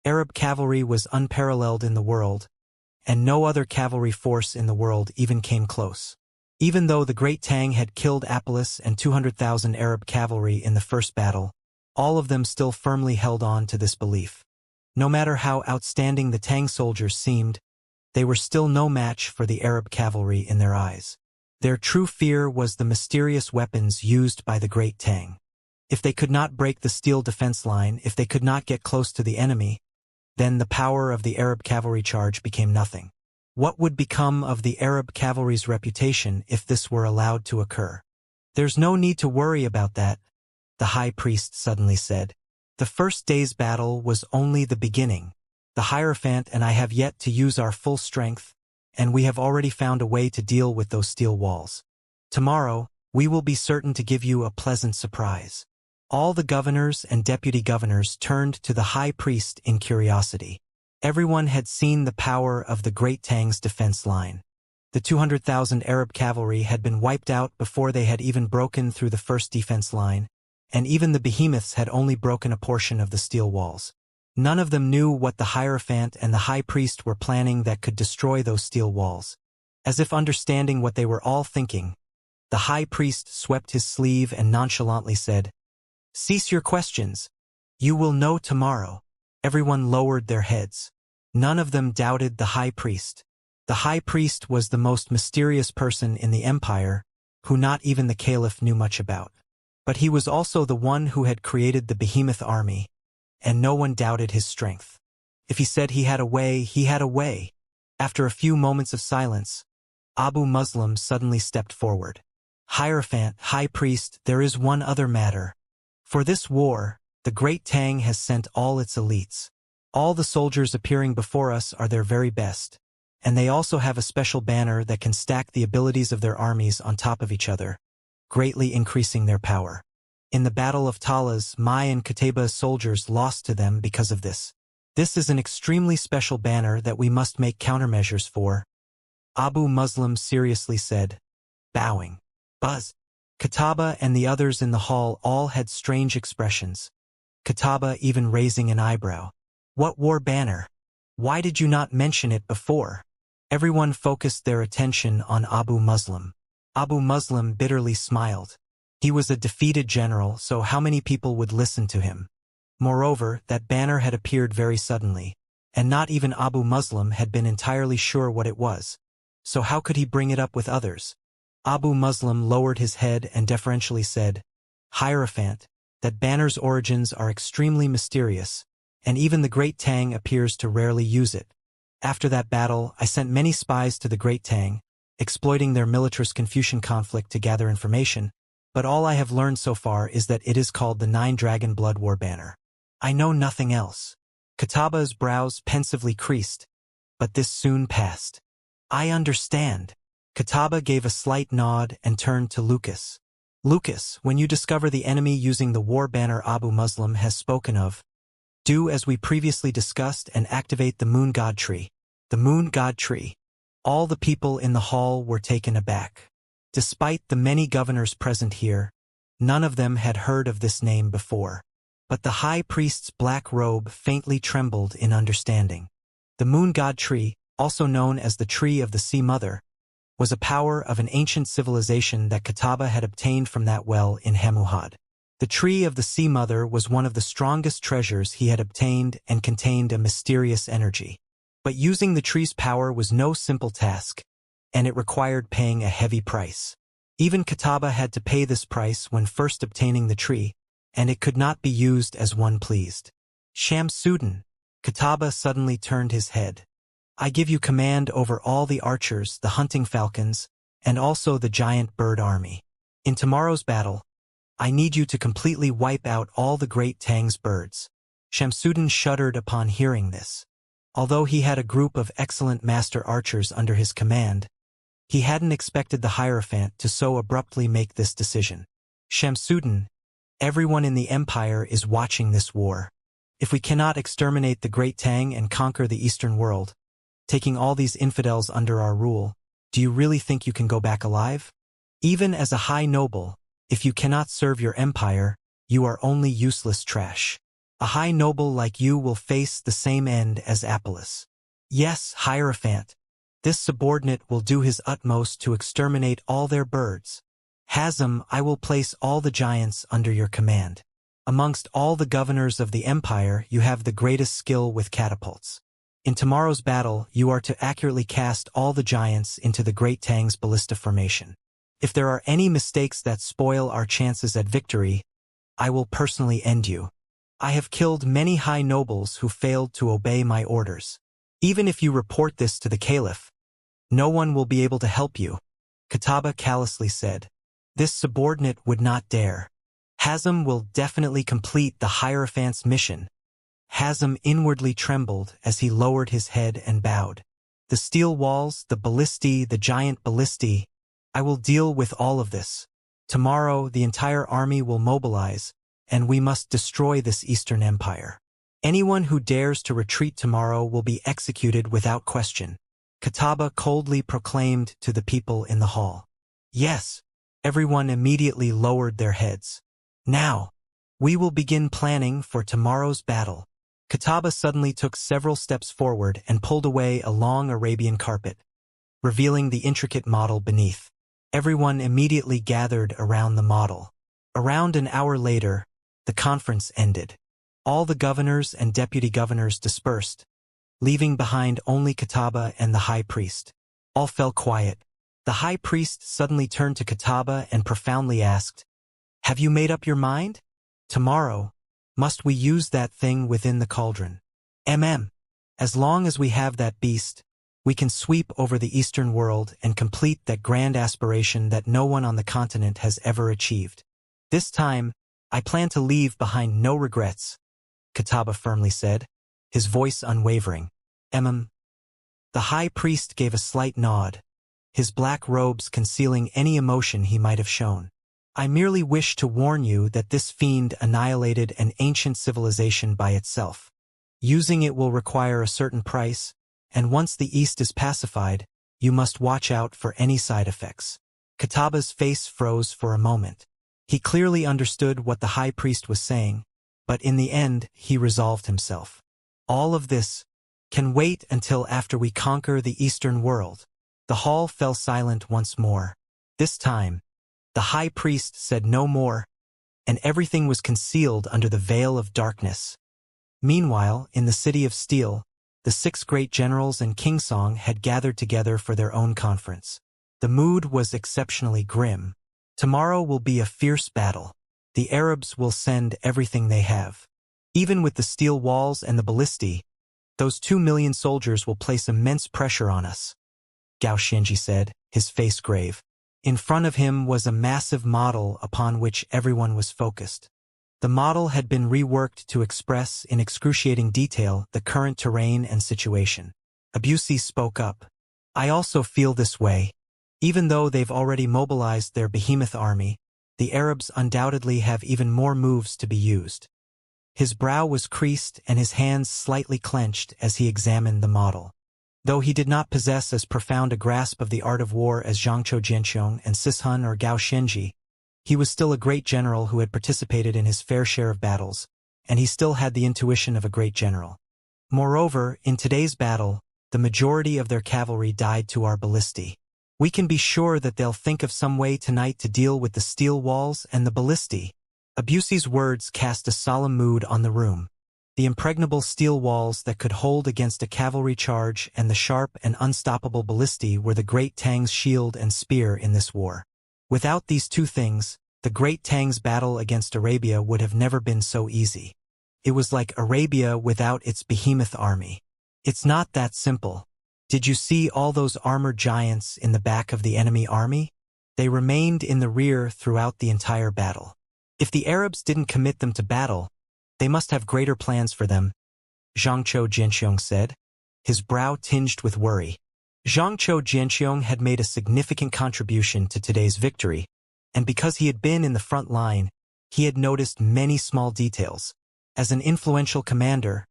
Arab cavalry was unparalleled in the world, and no other cavalry force in the world even came close. Even though the Great Tang had killed Apollos and 200,000 Arab cavalry in the first battle, all of them still firmly held on to this belief. No matter how outstanding the Tang soldiers seemed, they were still no match for the Arab cavalry in their eyes. Their true fear was the mysterious weapons used by the Great Tang. If they could not break the steel defense line, if they could not get close to the enemy, then the power of the Arab cavalry charge became nothing. What would become of the Arab cavalry's reputation if this were allowed to occur? There's no need to worry about that, the high priest suddenly said. The first day's battle was only the beginning. The Hierophant and I have yet to use our full strength, and we have already found a way to deal with those steel walls. Tomorrow, We will be certain to give you a pleasant surprise." All the governors and deputy governors turned to the high priest in curiosity. Everyone had seen the power of the Great Tang's defense line. The 200,000 Arab cavalry had been wiped out before they had even broken through the first defense line, and even the behemoths had only broken a portion of the steel walls. None of them knew what the Hierophant and the high priest were planning that could destroy those steel walls. As if understanding what they were all thinking, the high priest swept his sleeve and nonchalantly said, "Cease your questions. You will know tomorrow." Everyone lowered their heads. None of them doubted the high priest. The high priest was the most mysterious person in the empire, who not even the caliph knew much about. But he was also the one who had created the behemoth army, and no one doubted his strength. If he said he had a way, he had a way. After a few moments of silence, Abu Muslim suddenly stepped forward. "Hierophant, high priest, there is one other matter. For this war, the Great Tang has sent all its elites. All the soldiers appearing before us are their very best, and they also have a special banner that can stack the abilities of their armies on top of each other, greatly increasing their power. In the Battle of Talas, my and Qutaybah's soldiers lost to them because of this. This is an extremely special banner that we must make countermeasures for," Abu Muslim seriously said, bowing. Buzz. Qutaybah and the others in the hall all had strange expressions, Qutaybah even raising an eyebrow. "What war banner? Why did you not mention it before?" Everyone focused their attention on Abu Muslim. Abu Muslim bitterly smiled. He was a defeated general, so how many people would listen to him? Moreover, that banner had appeared very suddenly, and not even Abu Muslim had been entirely sure what it was. So how could he bring it up with others? Abu Muslim lowered his head and deferentially said, "Hierophant, that banner's origins are extremely mysterious, and even the Great Tang appears to rarely use it. After that battle, I sent many spies to the Great Tang, exploiting their militarist Confucian conflict to gather information, but all I have learned so far is that it is called the Nine Dragon Blood War Banner. I know nothing else." Qutaybah's brows pensively creased, but this soon passed. "I understand." Qutaybah gave a slight nod and turned to Lucas. "Lucas, when you discover the enemy using the war banner Abu Muslim has spoken of, do as we previously discussed and activate the Moon God Tree." The Moon God Tree. All the people in the hall were taken aback. Despite the many governors present here, none of them had heard of this name before. But the high priest's black robe faintly trembled in understanding. The Moon God Tree, also known as the Tree of the Sea Mother, was a power of an ancient civilization that Qutaybah had obtained from that well in Hamuhad. The Tree of the Sea Mother was one of the strongest treasures he had obtained and contained a mysterious energy. But using the tree's power was no simple task, and it required paying a heavy price. Even Qutaybah had to pay this price when first obtaining the tree, and it could not be used as one pleased. "Shamsuddin," Qutaybah suddenly turned his head. "I give you command over all the archers, the hunting falcons, and also the giant bird army. In tomorrow's battle, I need you to completely wipe out all the Great Tang's birds." Shamsuddin shuddered upon hearing this. Although he had a group of excellent master archers under his command, he hadn't expected the Hierophant to so abruptly make this decision. "Shamsuddin, everyone in the empire is watching this war. If we cannot exterminate the Great Tang and conquer the Eastern world, taking all these infidels under our rule, do you really think you can go back alive? Even as a high noble, if you cannot serve your empire, you are only useless trash. A high noble like you will face the same end as Apollos. Yes, Hierophant, this subordinate will do his utmost to exterminate all their birds. Hazem, I will place all the giants under your command. Amongst all the governors of the empire, you have the greatest skill with catapults. In tomorrow's battle, you are to accurately cast all the giants into the Great Tang's ballista formation. If there are any mistakes that spoil our chances at victory, I will personally end you. I have killed many high nobles who failed to obey my orders. Even if you report this to the caliph, no one will be able to help you," Qutaybah callously said. "This subordinate would not dare. Hazem will definitely complete the Hierophant's mission." Hazem inwardly trembled as he lowered his head and bowed. "The steel walls, the ballistae, the giant ballistae, I will deal with all of this. Tomorrow, the entire army will mobilize, and we must destroy this Eastern Empire. Anyone who dares to retreat tomorrow will be executed without question. Kataba coldly proclaimed to the people in the hall. Yes, everyone immediately lowered their heads. Now, we will begin planning for tomorrow's battle. Kataba suddenly took several steps forward and pulled away a long Arabian carpet, revealing the intricate model beneath. Everyone immediately gathered around the model. Around an hour later, the conference ended. All the governors and deputy governors dispersed, leaving behind only Kataba and the high priest. All fell quiet. The high priest suddenly turned to Kataba and profoundly asked, "Have you made up your mind? Tomorrow, must we use that thing within the cauldron? As long as we have that beast, we can sweep over the Eastern world and complete that grand aspiration that no one on the continent has ever achieved. This time, I plan to leave behind no regrets," Kataba firmly said, his voice unwavering. The high priest gave a slight nod, his black robes concealing any emotion he might have shown. "I merely wish to warn you that this fiend annihilated an ancient civilization by itself. Using it will require a certain price, and once the East is pacified, you must watch out for any side effects." Kataba's face froze for a moment. He clearly understood what the high priest was saying, but in the end he resolved himself. All of this can wait until after we conquer the Eastern world. The hall fell silent once more. This time, the high priest said no more, and everything was concealed under the veil of darkness. Meanwhile, in the city of Steel, the 6 great generals and Kingsong had gathered together for their own conference. The mood was exceptionally grim. Tomorrow will be a fierce battle. The Arabs will send everything they have. Even with the steel walls and the ballistae, those 2 million soldiers will place immense pressure on us, Xianxia said, his face grave. In front of him was a massive model upon which everyone was focused. The model had been reworked to express in excruciating detail the current terrain and situation. Abusi spoke up. "I also feel this way. Even though they've already mobilized their behemoth army, the Arabs undoubtedly have even more moves to be used." His brow was creased and his hands slightly clenched as he examined the model. Though he did not possess as profound a grasp of the art of war as Zhangzhou Jianqiong and Sishun or Gao Shenji, he was still a great general who had participated in his fair share of battles, and he still had the intuition of a great general. Moreover, in today's battle, the majority of their cavalry died to our ballistae. We can be sure that they'll think of some way tonight to deal with the steel walls and the ballistae. Abusi's words cast a solemn mood on the room. The impregnable steel walls that could hold against a cavalry charge and the sharp and unstoppable ballistae were the Great Tang's shield and spear in this war. Without these two things, the Great Tang's battle against Arabia would have never been so easy. It was like Arabia without its behemoth army. It's not that simple. Did you see all those armored giants in the back of the enemy army? They remained in the rear throughout the entire battle. If the Arabs didn't commit them to battle, they must have greater plans for them, Zhangzhou Jianqiong said, his brow tinged with worry. Zhangzhou Jianqiong had made a significant contribution to today's victory, and because he had been in the front line, he had noticed many small details. As an influential commander,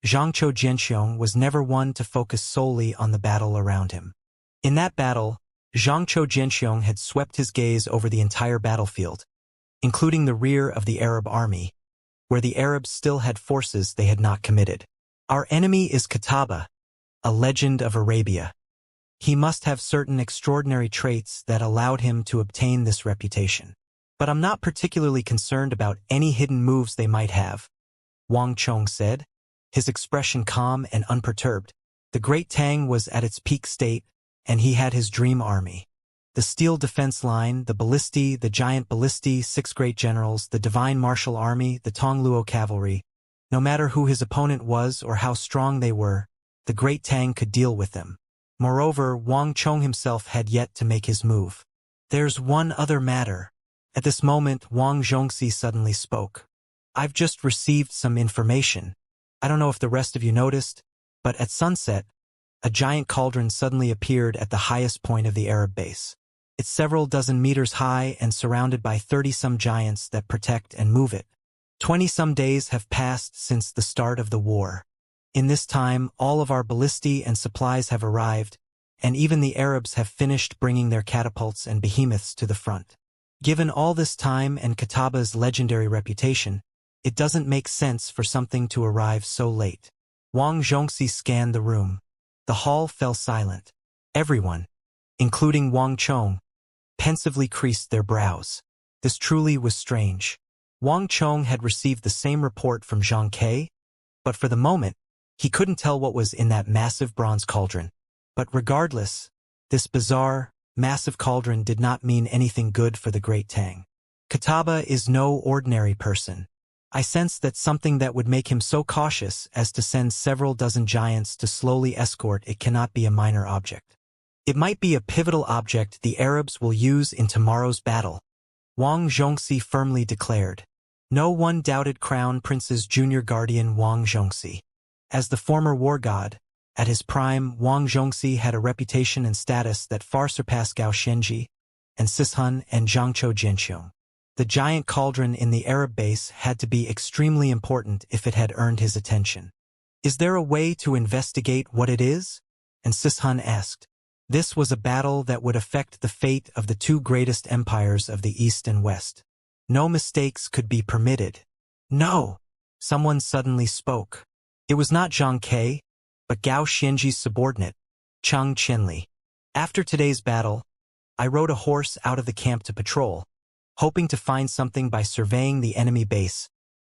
Zhangzhou Jianqiong was never one to focus solely on the battle around him. In that battle, Zhangzhou Jianqiong had swept his gaze over the entire battlefield, including the rear of the Arab army, where the Arabs still had forces they had not committed. Our enemy is Kataba, a legend of Arabia. He must have certain extraordinary traits that allowed him to obtain this reputation. But I'm not particularly concerned about any hidden moves they might have, Wang Chong said, his expression calm and unperturbed. The Great Tang was at its peak state, and he had his dream army. The steel defense line, the ballistae, the giant ballistae, 6 great generals, the divine martial army, the Tongluo cavalry. No matter who his opponent was or how strong they were, the Great Tang could deal with them. Moreover, Wang Chong himself had yet to make his move. There's one other matter. At this moment, Wang Zhongxi suddenly spoke. I've just received some information. I don't know if the rest of you noticed, but at sunset, a giant cauldron suddenly appeared at the highest point of the Arab base. It's several dozen meters high and surrounded by 30-some giants that protect and move it. 20-some days have passed since the start of the war. In this time, all of our ballistae and supplies have arrived, and even the Arabs have finished bringing their catapults and behemoths to the front. Given all this time and Kataba's legendary reputation, it doesn't make sense for something to arrive so late. Wang Zhongxi scanned the room. The hall fell silent. Everyone, including Wang Chong, pensively creased their brows. This truly was strange. Wang Chong had received the same report from Zhang Ke, but for the moment, he couldn't tell what was in that massive bronze cauldron. But regardless, this bizarre, massive cauldron did not mean anything good for the Great Tang. Kataba is no ordinary person. I sensed that something that would make him so cautious as to send several dozen giants to slowly escort it cannot be a minor object. It might be a pivotal object the Arabs will use in tomorrow's battle, Wang Zhongxi firmly declared. No one doubted Crown Prince's junior guardian Wang Zhongxi. As the former war god, at his prime, Wang Zhongxi had a reputation and status that far surpassed Gao Xianji and Sishun and Zhangzhou Jianxiong. The giant cauldron in the Arab base had to be extremely important if it had earned his attention. Is there a way to investigate what it is? And Sishun asked. This was a battle that would affect the fate of the two greatest empires of the East and West. No mistakes could be permitted. No! Someone suddenly spoke. It was not Zhang Ke, but Gao Xianji's subordinate, Cheng Qianli. After today's battle, I rode a horse out of the camp to patrol, hoping to find something by surveying the enemy base,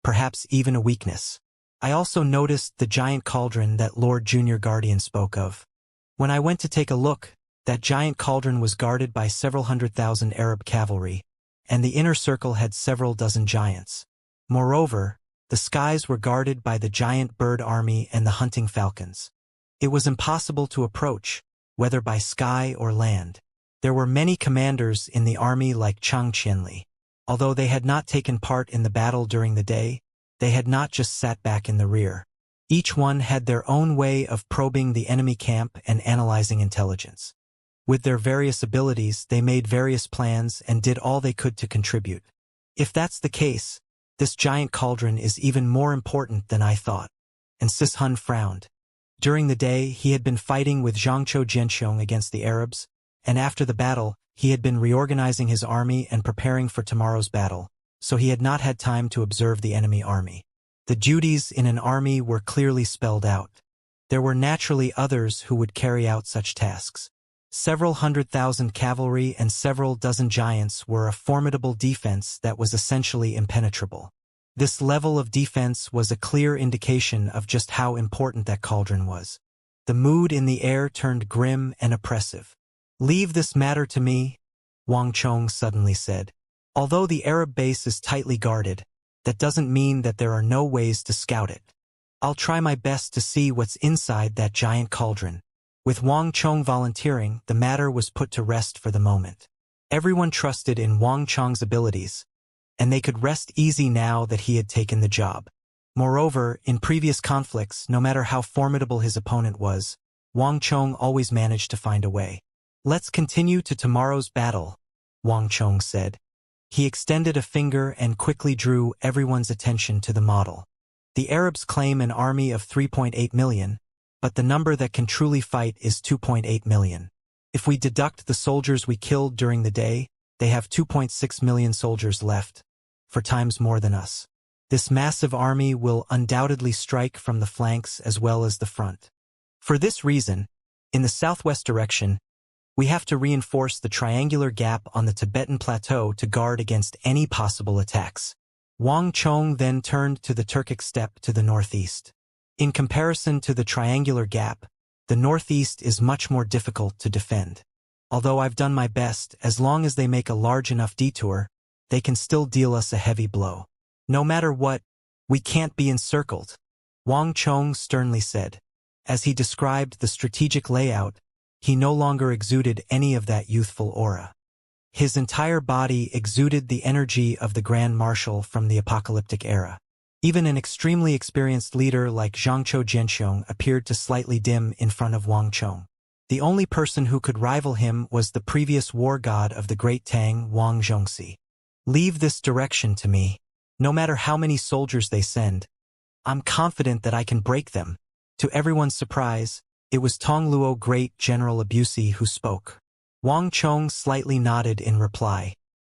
perhaps even a weakness. I also noticed the giant cauldron that Lord Junior Guardian spoke of. When I went to take a look, that giant cauldron was guarded by several 100,000 Arab cavalry, and the inner circle had several dozen giants. Moreover, the skies were guarded by the giant bird army and the hunting falcons. It was impossible to approach, whether by sky or land. There were many commanders in the army like Cheng Qianli. Although they had not taken part in the battle during the day, they had not just sat back in the rear. Each one had their own way of probing the enemy camp and analyzing intelligence. With their various abilities, they made various plans and did all they could to contribute. If that's the case, this giant cauldron is even more important than I thought. And Sishun frowned. During the day, he had been fighting with Zhangzhou Jianxiong against the Arabs, and after the battle, he had been reorganizing his army and preparing for tomorrow's battle, so he had not had time to observe the enemy army. The duties in an army were clearly spelled out. There were naturally others who would carry out such tasks. Several 100,000 cavalry and several dozen giants were a formidable defense that was essentially impenetrable. This level of defense was a clear indication of just how important that cauldron was. The mood in the air turned grim and oppressive. "Leave this matter to me," Wang Chong suddenly said. "Although the Arab base is tightly guarded, that doesn't mean that there are no ways to scout it. I'll try my best to see what's inside that giant cauldron." With Wang Chong volunteering, the matter was put to rest for the moment. Everyone trusted in Wang Chong's abilities, and they could rest easy now that he had taken the job. Moreover, in previous conflicts, no matter how formidable his opponent was, Wang Chong always managed to find a way. "Let's continue to tomorrow's battle," Wang Chong said. He extended a finger and quickly drew everyone's attention to the model. The Arabs claim an army of 3.8 million, but the number that can truly fight is 2.8 million. If we deduct the soldiers we killed during the day, they have 2.6 million soldiers left, 4 times more than us. This massive army will undoubtedly strike from the flanks as well as the front. For this reason, in the southwest direction, we have to reinforce the triangular gap on the Tibetan plateau to guard against any possible attacks. Wang Chong then turned to the Turkic steppe to the northeast. In comparison to the triangular gap, the northeast is much more difficult to defend. Although I've done my best, as long as they make a large enough detour, they can still deal us a heavy blow. No matter what, we can't be encircled, Wang Chong sternly said. As he described the strategic layout, he no longer exuded any of that youthful aura. His entire body exuded the energy of the Grand Marshal from the apocalyptic era. Even an extremely experienced leader like Zhangzhou Jianxiong appeared to slightly dim in front of Wang Chong. The only person who could rival him was the previous war god of the Great Tang, Wang Zhongxi. Leave this direction to me. No matter how many soldiers they send, I'm confident that I can break them. To everyone's surprise, it was Tongluo Great General Abusi who spoke. Wang Chong slightly nodded in reply.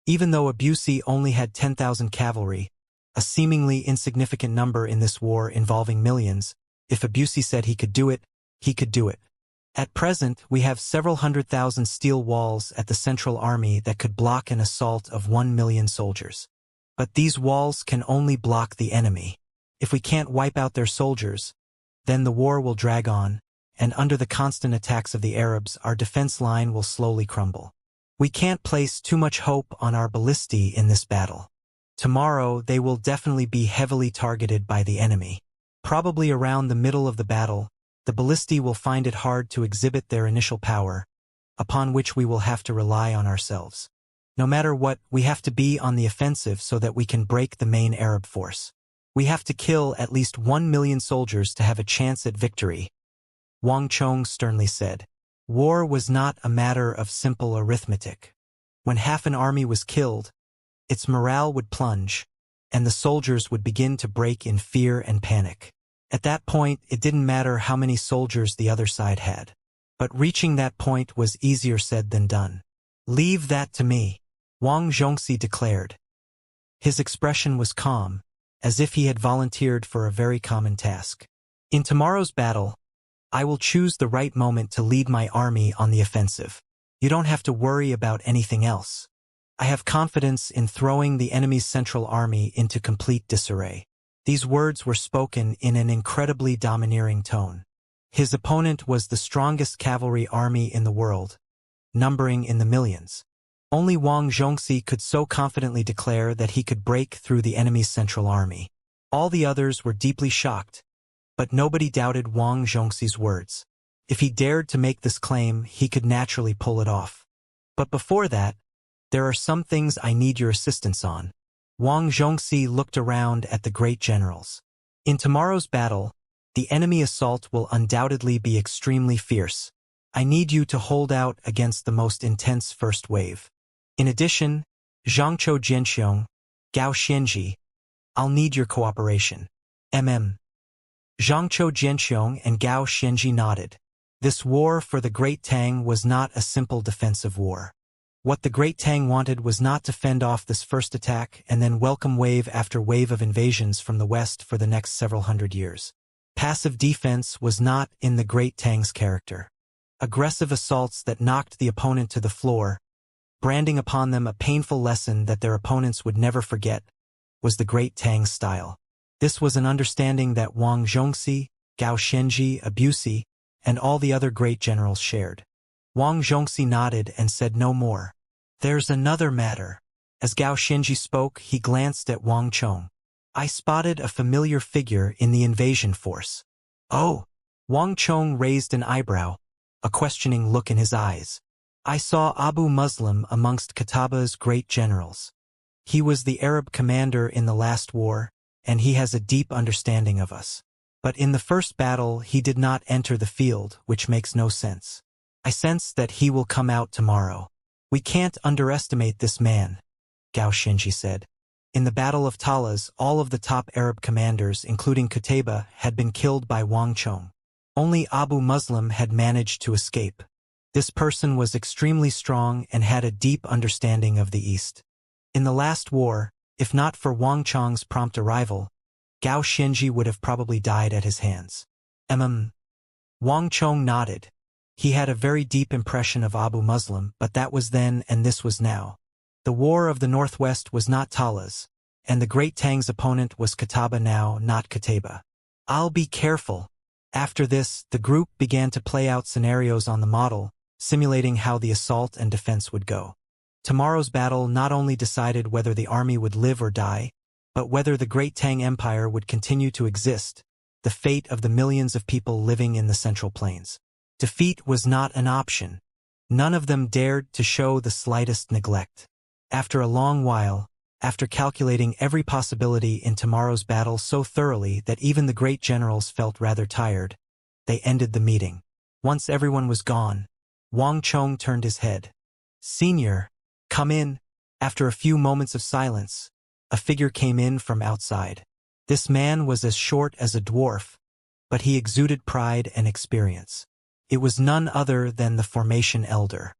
Even though Abusi only had 10,000 cavalry, a seemingly insignificant number in this war involving millions, if Abusi said he could do it, he could do it. At present, we have several 100,000 steel walls at the Central Army that could block an assault of 1 million soldiers. But these walls can only block the enemy. If we can't wipe out their soldiers, then the war will drag on, and under the constant attacks of the Arabs, our defense line will slowly crumble. We can't place too much hope on our ballistae in this battle. Tomorrow, they will definitely be heavily targeted by the enemy. Probably around the middle of the battle, the ballistae will find it hard to exhibit their initial power, upon which we will have to rely on ourselves. No matter what, we have to be on the offensive so that we can break the main Arab force. We have to kill at least 1 million soldiers to have a chance at victory, Wang Chong sternly said. War was not a matter of simple arithmetic. When half an army was killed, its morale would plunge, and the soldiers would begin to break in fear and panic. At that point, it didn't matter how many soldiers the other side had. But reaching that point was easier said than done. Leave that to me, Wang Zhongxi declared. His expression was calm, as if he had volunteered for a very common task. In tomorrow's battle, I will choose the right moment to lead my army on the offensive. You don't have to worry about anything else. I have confidence in throwing the enemy's central army into complete disarray. These words were spoken in an incredibly domineering tone. His opponent was the strongest cavalry army in the world, numbering in the millions. Only Wang Zhongxi could so confidently declare that he could break through the enemy's central army. All the others were deeply shocked, but nobody doubted Wang Zhongxi's words. If he dared to make this claim, he could naturally pull it off. But before that, there are some things I need your assistance on. Wang Zhongxi looked around at the great generals. In tomorrow's battle, the enemy assault will undoubtedly be extremely fierce. I need you to hold out against the most intense first wave. In addition, Zhangzhou Jianxiong, Gao Xianji, I'll need your cooperation. Zhangzhou Jianxiong and Gao Xianji nodded. This war for the Great Tang was not a simple defensive war. What the Great Tang wanted was not to fend off this first attack and then welcome wave after wave of invasions from the west for the next several hundred years. Passive defense was not in the Great Tang's character. Aggressive assaults that knocked the opponent to the floor, branding upon them a painful lesson that their opponents would never forget, was the Great Tang's style. This was an understanding that Wang Zhongxi, Gao Xianji, Abusi, and all the other great generals shared. Wang Zhongxi nodded and said no more. There's another matter. As Gao Xianji spoke, he glanced at Wang Chong. I spotted a familiar figure in the invasion force. Oh! Wang Chong raised an eyebrow, a questioning look in his eyes. I saw Abu Muslim amongst Kataba's great generals. He was the Arab commander in the last war, and he has a deep understanding of us. But in the first battle, he did not enter the field, which makes no sense. I sense that he will come out tomorrow. We can't underestimate this man, Gao Xianji said. In the Battle of Talas, all of the top Arab commanders, including Qutayba, had been killed by Wang Chong. Only Abu Muslim had managed to escape. This person was extremely strong and had a deep understanding of the East. In the last war, if not for Wang Chong's prompt arrival, Gao Xianji would have probably died at his hands. Wang Chong nodded. He had a very deep impression of Abu Muslim, but that was then and this was now. The War of the Northwest was not Talas, and the Great Tang's opponent was Qutayba now, not Qutayba. I'll be careful. After this, the group began to play out scenarios on the model, simulating how the assault and defense would go. Tomorrow's battle not only decided whether the army would live or die, but whether the Great Tang Empire would continue to exist, the fate of the millions of people living in the Central Plains. Defeat was not an option. None of them dared to show the slightest neglect. After a long while, after calculating every possibility in tomorrow's battle so thoroughly that even the great generals felt rather tired, they ended the meeting. Once everyone was gone, Wang Chong turned his head. "Senior, come in." After a few moments of silence, a figure came in from outside. This man was as short as a dwarf, but he exuded pride and experience. It was none other than the Formation Elder.